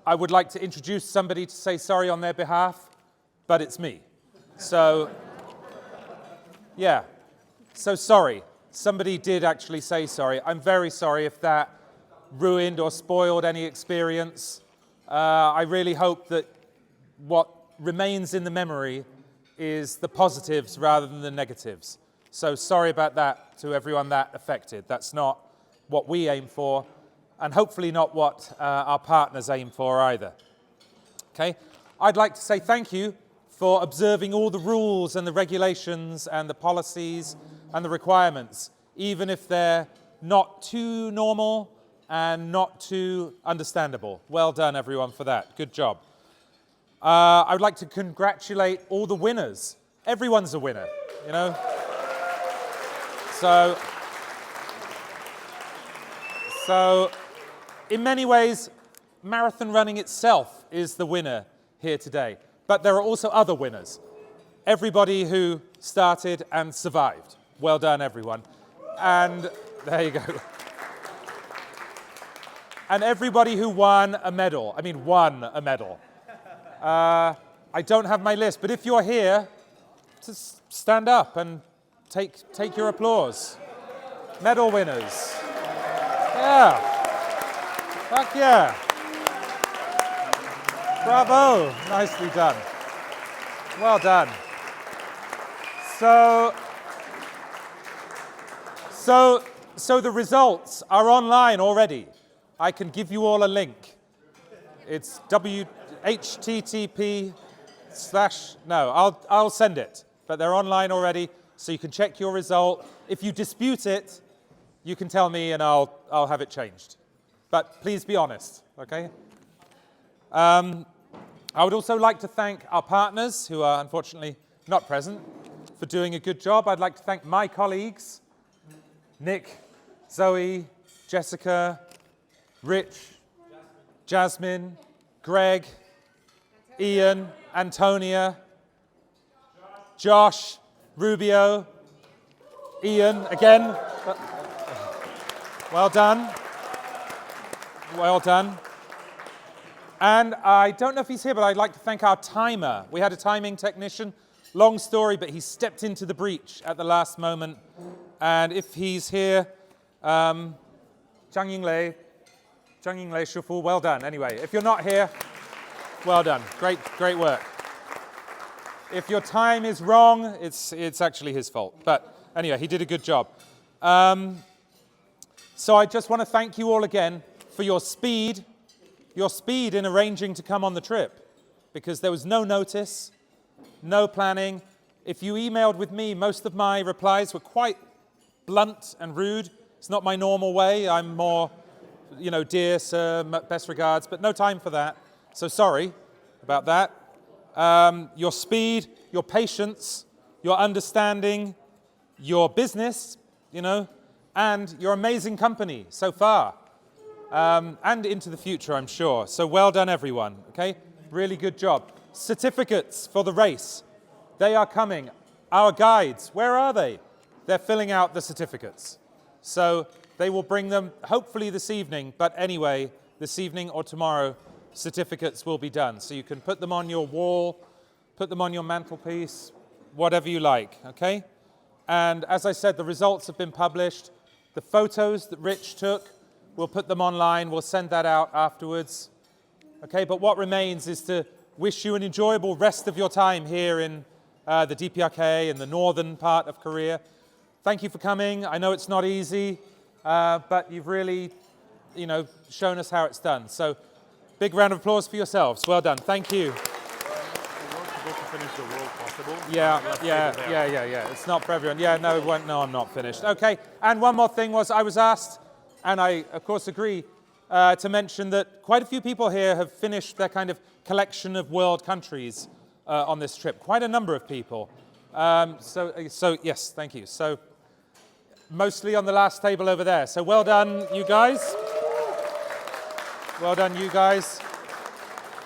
I would like to introduce somebody to say sorry on their behalf, but it's me. So, yeah. So sorry. Somebody did actually say sorry. I'm very sorry if that ruined or spoiled any experience. I really hope that what remains in the memory is the positives rather than the negatives. So sorry about that to everyone that affected. That's not what we aim for, and hopefully not what our partners aim for either. Okay? I'd like to say thank you for observing all the rules and the regulations and the policies and the requirements, even if they're not too normal and not too understandable. Well done, everyone, for that. Good job. I would like to congratulate all the winners. Everyone's a winner, you know? So, in many ways, marathon running itself is the winner here today. But there are also other winners. Everybody who started and survived. Well done, everyone. And there you go. And everybody who won a medal. I mean, won a medal. I don't have my list, but if you're here, just stand up and take your applause. Medal winners. Yeah. Fuck yeah. Bravo. Nicely done. Well done. So the results are online already. I can give you all a link. It's I'll send it. But they're online already, so you can check your result. If you dispute it, you can tell me and I'll have it changed. But please be honest, okay? I would also like to thank our partners, who are unfortunately not present, for doing a good job. I'd like to thank my colleagues, Nick, Zoe, Jessica, Rich, Jasmine, Greg, Ian, Antonia, Josh, Rubio, Ian, again. Well done. Well done. And I don't know if he's here, but I'd like to thank our timer. We had a timing technician. Long story, but he stepped into the breach at the last moment. And if he's here, Zhang Yinglei, Shufu, well done. Anyway, if you're not here, well done. Great work. If your time is wrong, it's actually his fault. But anyway, he did a good job. So I just want to thank you all again for your speed in arranging to come on the trip, because there was no notice, no planning. If you emailed with me, most of my replies were quite blunt and rude. It's not my normal way. I'm more dear sir, best regards, but no time for that. So sorry about that. Your speed, your patience, your understanding, your business, and your amazing company so far. And into the future, I'm sure. So well done, everyone, okay? Really good job. Certificates for the race. They are coming. Our guides, where are they? They're filling out the certificates. So they will bring them hopefully this evening, but anyway, this evening or tomorrow, certificates will be done. So you can put them on your wall, put them on your mantelpiece, whatever you like, okay? And as I said, the results have been published. The photos that Rich took, we'll put them online. We'll send that out afterwards. Okay, but what remains is to wish you an enjoyable rest of your time here in the DPRK in the northern part of Korea. Thank you for coming. I know it's not easy, but you've really, shown us how it's done. So big round of applause for yourselves. Well done. Thank you. Yeah. It's not for everyone. Yeah, no, I'm not finished. Okay, and one more thing was I was asked, and I, of course, agree, to mention that quite a few people here have finished their kind of collection of world countries on this trip. Quite a number of people. So yes, thank you. So mostly on the last table over there. So well done, you guys. Well done, you guys.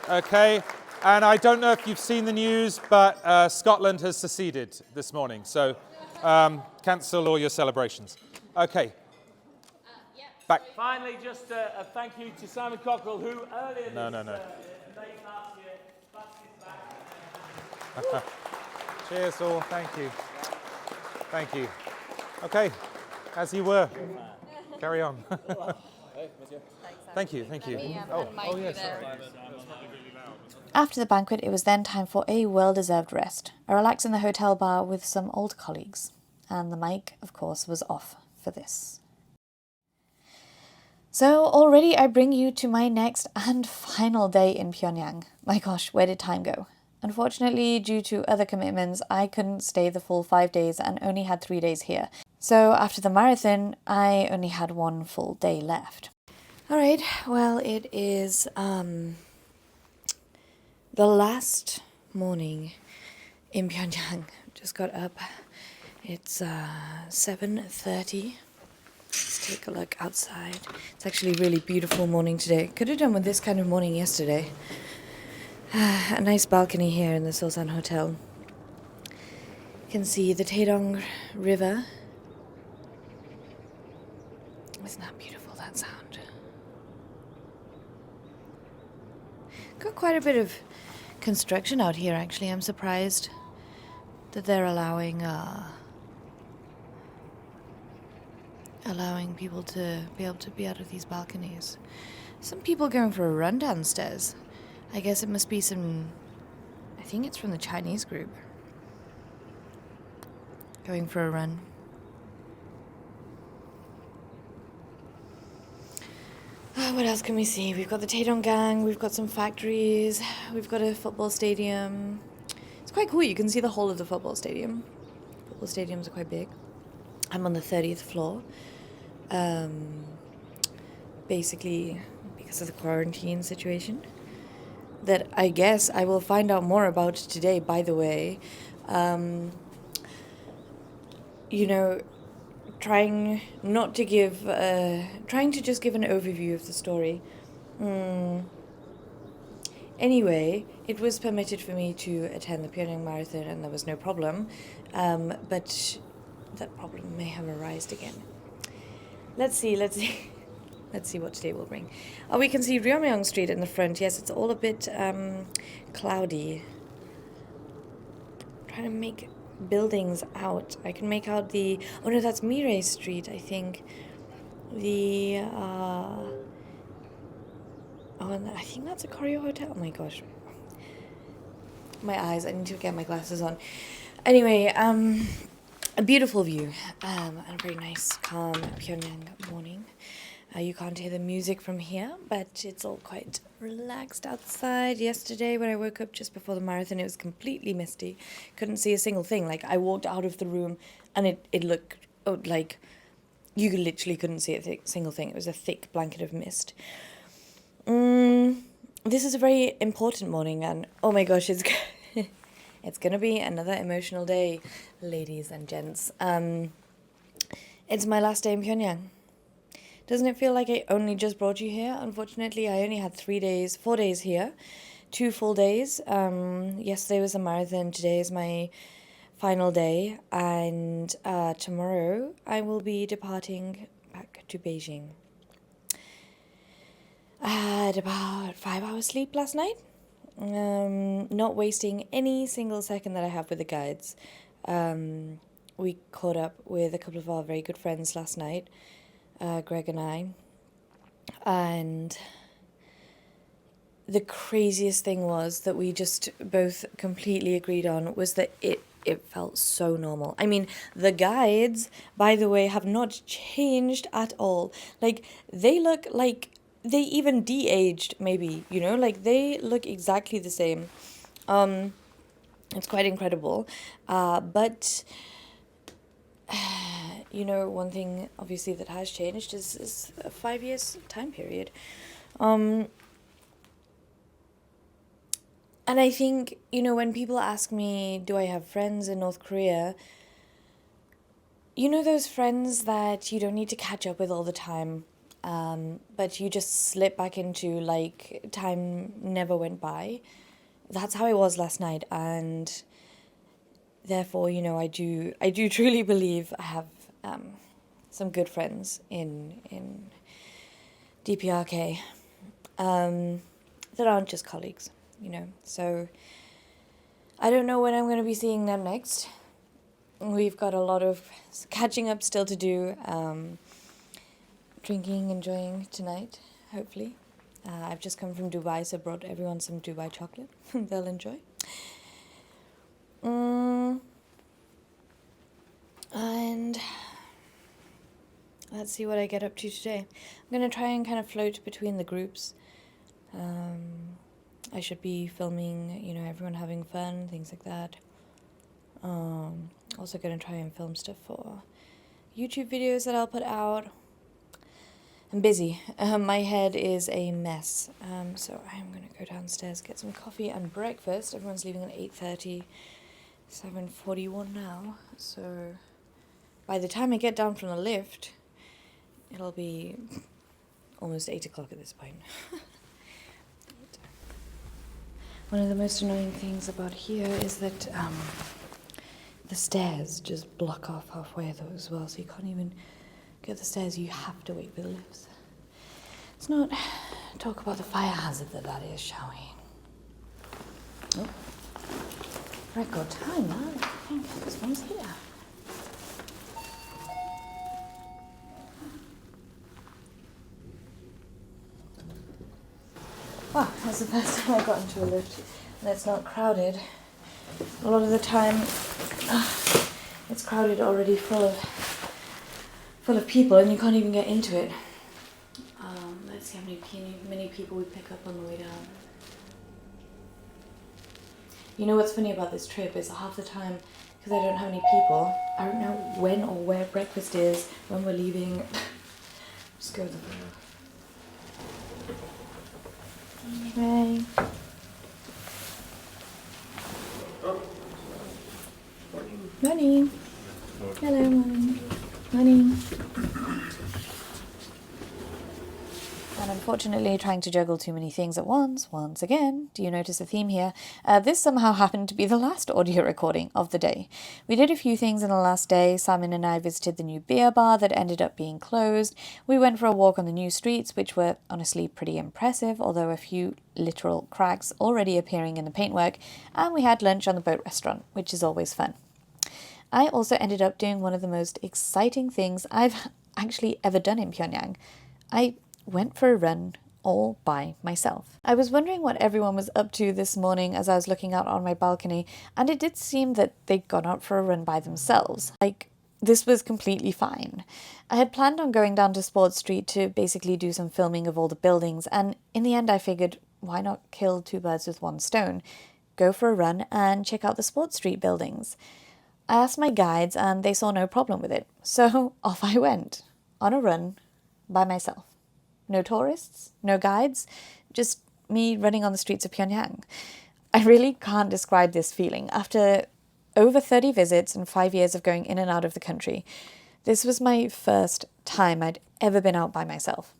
Okay. And I don't know if you've seen the news, but Scotland has seceded this morning. So cancel all your celebrations. Okay. Back. Finally, just a thank you to Simon Cockrell, who earlier No. late last year passed his back. Cheers all. Thank you. Thank you. Okay. As you were. Carry on. Thank you. Oh yes. After the banquet, it was then time for a well-deserved rest. I relaxed in the hotel bar with some old colleagues. And the mic, of course, was off for this. So already I bring you to my next and final day in Pyongyang. My gosh, where did time go? Unfortunately, due to other commitments, I couldn't stay the full 5 days and only had 3 days here. So after the marathon, I only had 1 full day left. Alright, well, it is the last morning in Pyongyang. Just got up. It's 7:30. Let's take a look outside. It's actually a really beautiful morning today. Could have done with this kind of morning yesterday. A nice balcony here in the Seosan Hotel. You can see the Taedong River. Isn't that beautiful, that sound? Got quite a bit of construction out here, actually. I'm surprised that they're allowing people to be able to be out of these balconies. Some people going for a run downstairs. I guess it must be I think it's from the Chinese group. Going for a run. What else can we see? We've got the Taedonggang, we've got some factories, we've got a football stadium. It's quite cool, you can see the whole of the football stadium. Football stadiums are quite big. I'm on the 30th floor. Basically, because of the quarantine situation. That I guess I will find out more about today, by the way. Trying to just give an overview of the story. Anyway, it was permitted for me to attend the Pyongyang Marathon and there was no problem. But that problem may have arisen again. Let's see what today will bring. We can see Ryomyeong Street in the front. Yes, it's all a bit cloudy. Trying to make buildings out. I can make out oh no, that's Mirei Street, I think. And I think that's a Koryo hotel. Oh my gosh. My eyes, I need to get my glasses on. Anyway, a beautiful view, and a very nice, calm Pyongyang morning. You can't hear the music from here, but it's all quite relaxed outside. Yesterday, when I woke up just before the marathon, it was completely misty. Couldn't see a single thing. Like, I walked out of the room, and it looked like You literally couldn't see a single thing. It was a thick blanket of mist. This is a very important morning, and oh my gosh, it's it's gonna be another emotional day, ladies and gents. It's my last day in Pyongyang. Doesn't it feel like I only just brought you here? Unfortunately, I only had 4 days here, 2 full days. Yesterday was a marathon. Today is my final day, and tomorrow I will be departing back to Beijing. I had about 5 hours sleep last night. Not wasting any single second that I have with the guides. We caught up with a couple of our very good friends last night, Greg and I, and the craziest thing was that we just both completely agreed on was that it felt so normal. I mean, the guides, by the way, have not changed at all. Like, they look like they even de-aged, maybe, you know, like they look exactly the same. It's quite incredible. But you know, one thing obviously that has changed is a 5 years time period. And I think, you know, when people ask me, do I have friends in North Korea? You know those friends that you don't need to catch up with all the time, but you just slip back into, like, time never went by? That's how it was last night, and therefore, you know, I do truly believe I have some good friends in DPRK that aren't just colleagues, you know. So I don't know when I'm going to be seeing them next. We've got a lot of catching up still to do, drinking, enjoying tonight, hopefully. I've just come from Dubai, so I brought everyone some Dubai chocolate. They'll enjoy. And let's see what I get up to today. I'm going to try and kind of float between the groups. I should be filming, you know, everyone having fun, things like that. Also going to try and film stuff for YouTube videos that I'll put out. I'm busy. My head is a mess. So I'm going to go downstairs, get some coffee and breakfast. Everyone's leaving at 8:30. 7:41 now. So by the time I get down from the lift, it'll be almost 8 o'clock at this point. One of the most annoying things about here is that the stairs just block off halfway though as well, so you can't even get the stairs. You have to wait for the lifts. Let's not talk about the fire hazard that is, shall we? Oh. Record time, man. I think this one's here. Wow, that's the first time I got into a lift and it's not crowded. A lot of the time, it's crowded already, full of people, and you can't even get into it. Let's see how many people we pick up on the way down. You know what's funny about this trip is half the time, because I don't have any people, I don't know when or where breakfast is, when we're leaving. Just go to the window. Okay. Money. Hello, Money. Money. And unfortunately, trying to juggle too many things at once again. Do you notice a theme here? This somehow happened to be the last audio recording of the day. We did a few things in the last day. Simon and I visited the new beer bar that ended up being closed. We went for a walk on the new streets, which were honestly pretty impressive, although a few literal cracks already appearing in the paintwork. And we had lunch on the boat restaurant, which is always fun. I also ended up doing one of the most exciting things I've actually ever done in Pyongyang. I went for a run all by myself. I was wondering what everyone was up to this morning as I was looking out on my balcony, and it did seem that they'd gone out for a run by themselves. Like, this was completely fine. I had planned on going down to Sports Street to basically do some filming of all the buildings, and in the end I figured, why not kill two birds with one stone? Go for a run and check out the Sports Street buildings. I asked my guides and they saw no problem with it, so off I went. on a run by myself. No tourists, no guides, just me running on the streets of Pyongyang. I really can't describe this feeling. After over 30 visits and 5 years of going in and out of the country, this was my first time I'd ever been out by myself.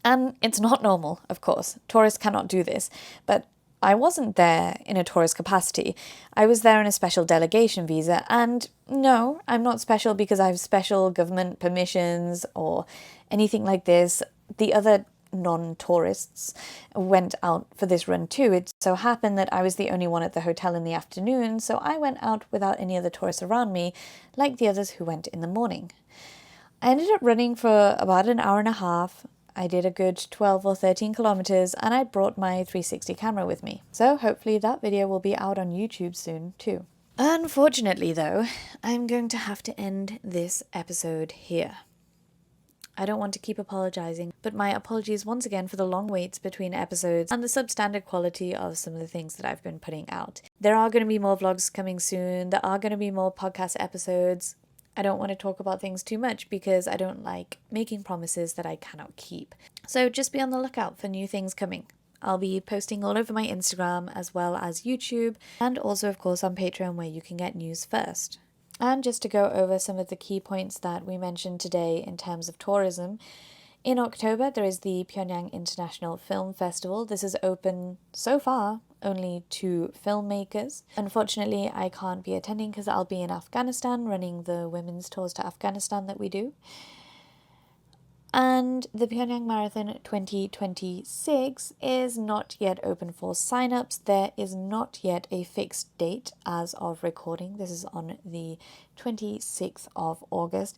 And it's not normal, of course. Tourists cannot do this, but I wasn't there in a tourist capacity. I was there in a special delegation visa, and no, I'm not special because I have special government permissions or anything like this. The other non-tourists went out for this run too. It so happened that I was the only one at the hotel in the afternoon, so I went out without any other tourists around me, like the others who went in the morning. I ended up running for about an hour and a half. I did a good 12 or 13 kilometers, and I brought my 360 camera with me. So hopefully that video will be out on YouTube soon too. Unfortunately though, I'm going to have to end this episode here. I don't want to keep apologizing, but my apologies once again for the long waits between episodes and the substandard quality of some of the things that I've been putting out. There are going to be more vlogs coming soon. There are going to be more podcast episodes. I don't want to talk about things too much because I don't like making promises that I cannot keep. So just be on the lookout for new things coming. I'll be posting all over my Instagram as well as YouTube, and also of course on Patreon where you can get news first. And just to go over some of the key points that we mentioned today in terms of tourism, in October there is the Pyongyang International Film Festival. This is open so far only to filmmakers. Unfortunately, I can't be attending because I'll be in Afghanistan running the women's tours to Afghanistan that we do. And the Pyongyang Marathon 2026 is not yet open for sign-ups. There is not yet a fixed date as of recording. This is on the 26th of August.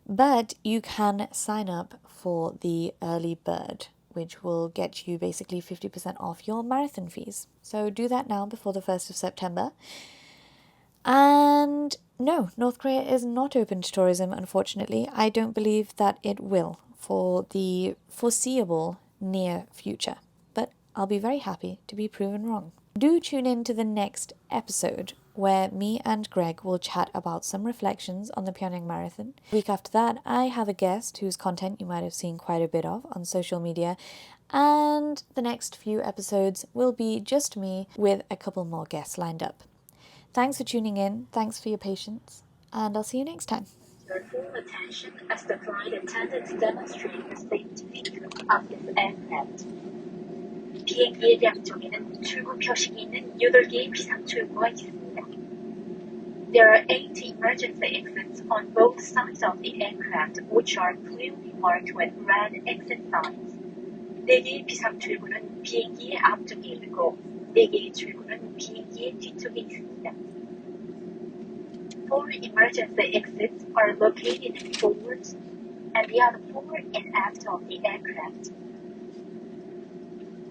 But you can sign up for the early bird, which will get you basically 50% off your marathon fees. So do that now before the 1st of September. And no, North Korea is not open to tourism, unfortunately. I don't believe that it will for the foreseeable near future. But I'll be very happy to be proven wrong. Do tune in to the next episode where me and Greg will chat about some reflections on the Pyongyang Marathon. The week after that, I have a guest whose content you might have seen quite a bit of on social media. And the next few episodes will be just me with a couple more guests lined up. Thanks for tuning in, thanks for your patience, and I'll see you next time. Your full attention as the flight attendants demonstrate the safety features of this aircraft. 비행기의 양쪽에는 출구 표식이 있는 8개의 비상 출구가 있습니다. There are 8 emergency exits on both sides of the aircraft, which are clearly marked with red exit signs. 4개의 비상 출구는 비행기의 앞쪽에 있고 4개의 출구는 비행기의 뒤쪽에 있습니다. 4 emergency exits are located forwards and the other 4 in aft of the aircraft.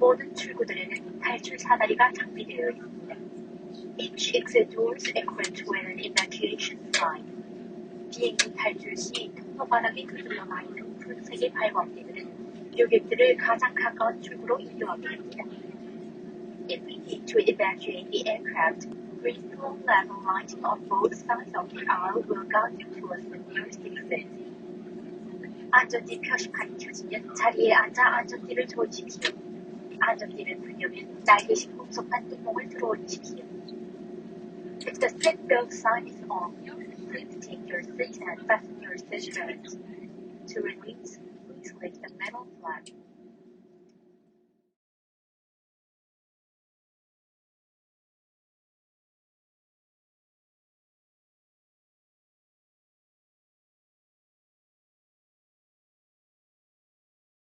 모든 출구들에는 탈출 사다리가 장비되어 있습니다. Each exit door is equipped with an evacuation sign. 비행기 탈출 시 통로 바닥에 그을러나 있는 붉은색의 발광대들은 요객들을 가장 가까운 출구로 인도하게 합니다. If we need to evacuate the aircraft, green flow level lighting on both sides of the aisle will guide you towards the nearest exit. 안전띠 표시판이 켜지면 자리에 앉아 안전띠를 조이십시오. 안전띠를 풀려면 날개식 금속판 뚜껑을 들어올리십시오. If the seatbelt sign is on, please take your seat and fasten your seatbelt. To release, please lift the metal flap.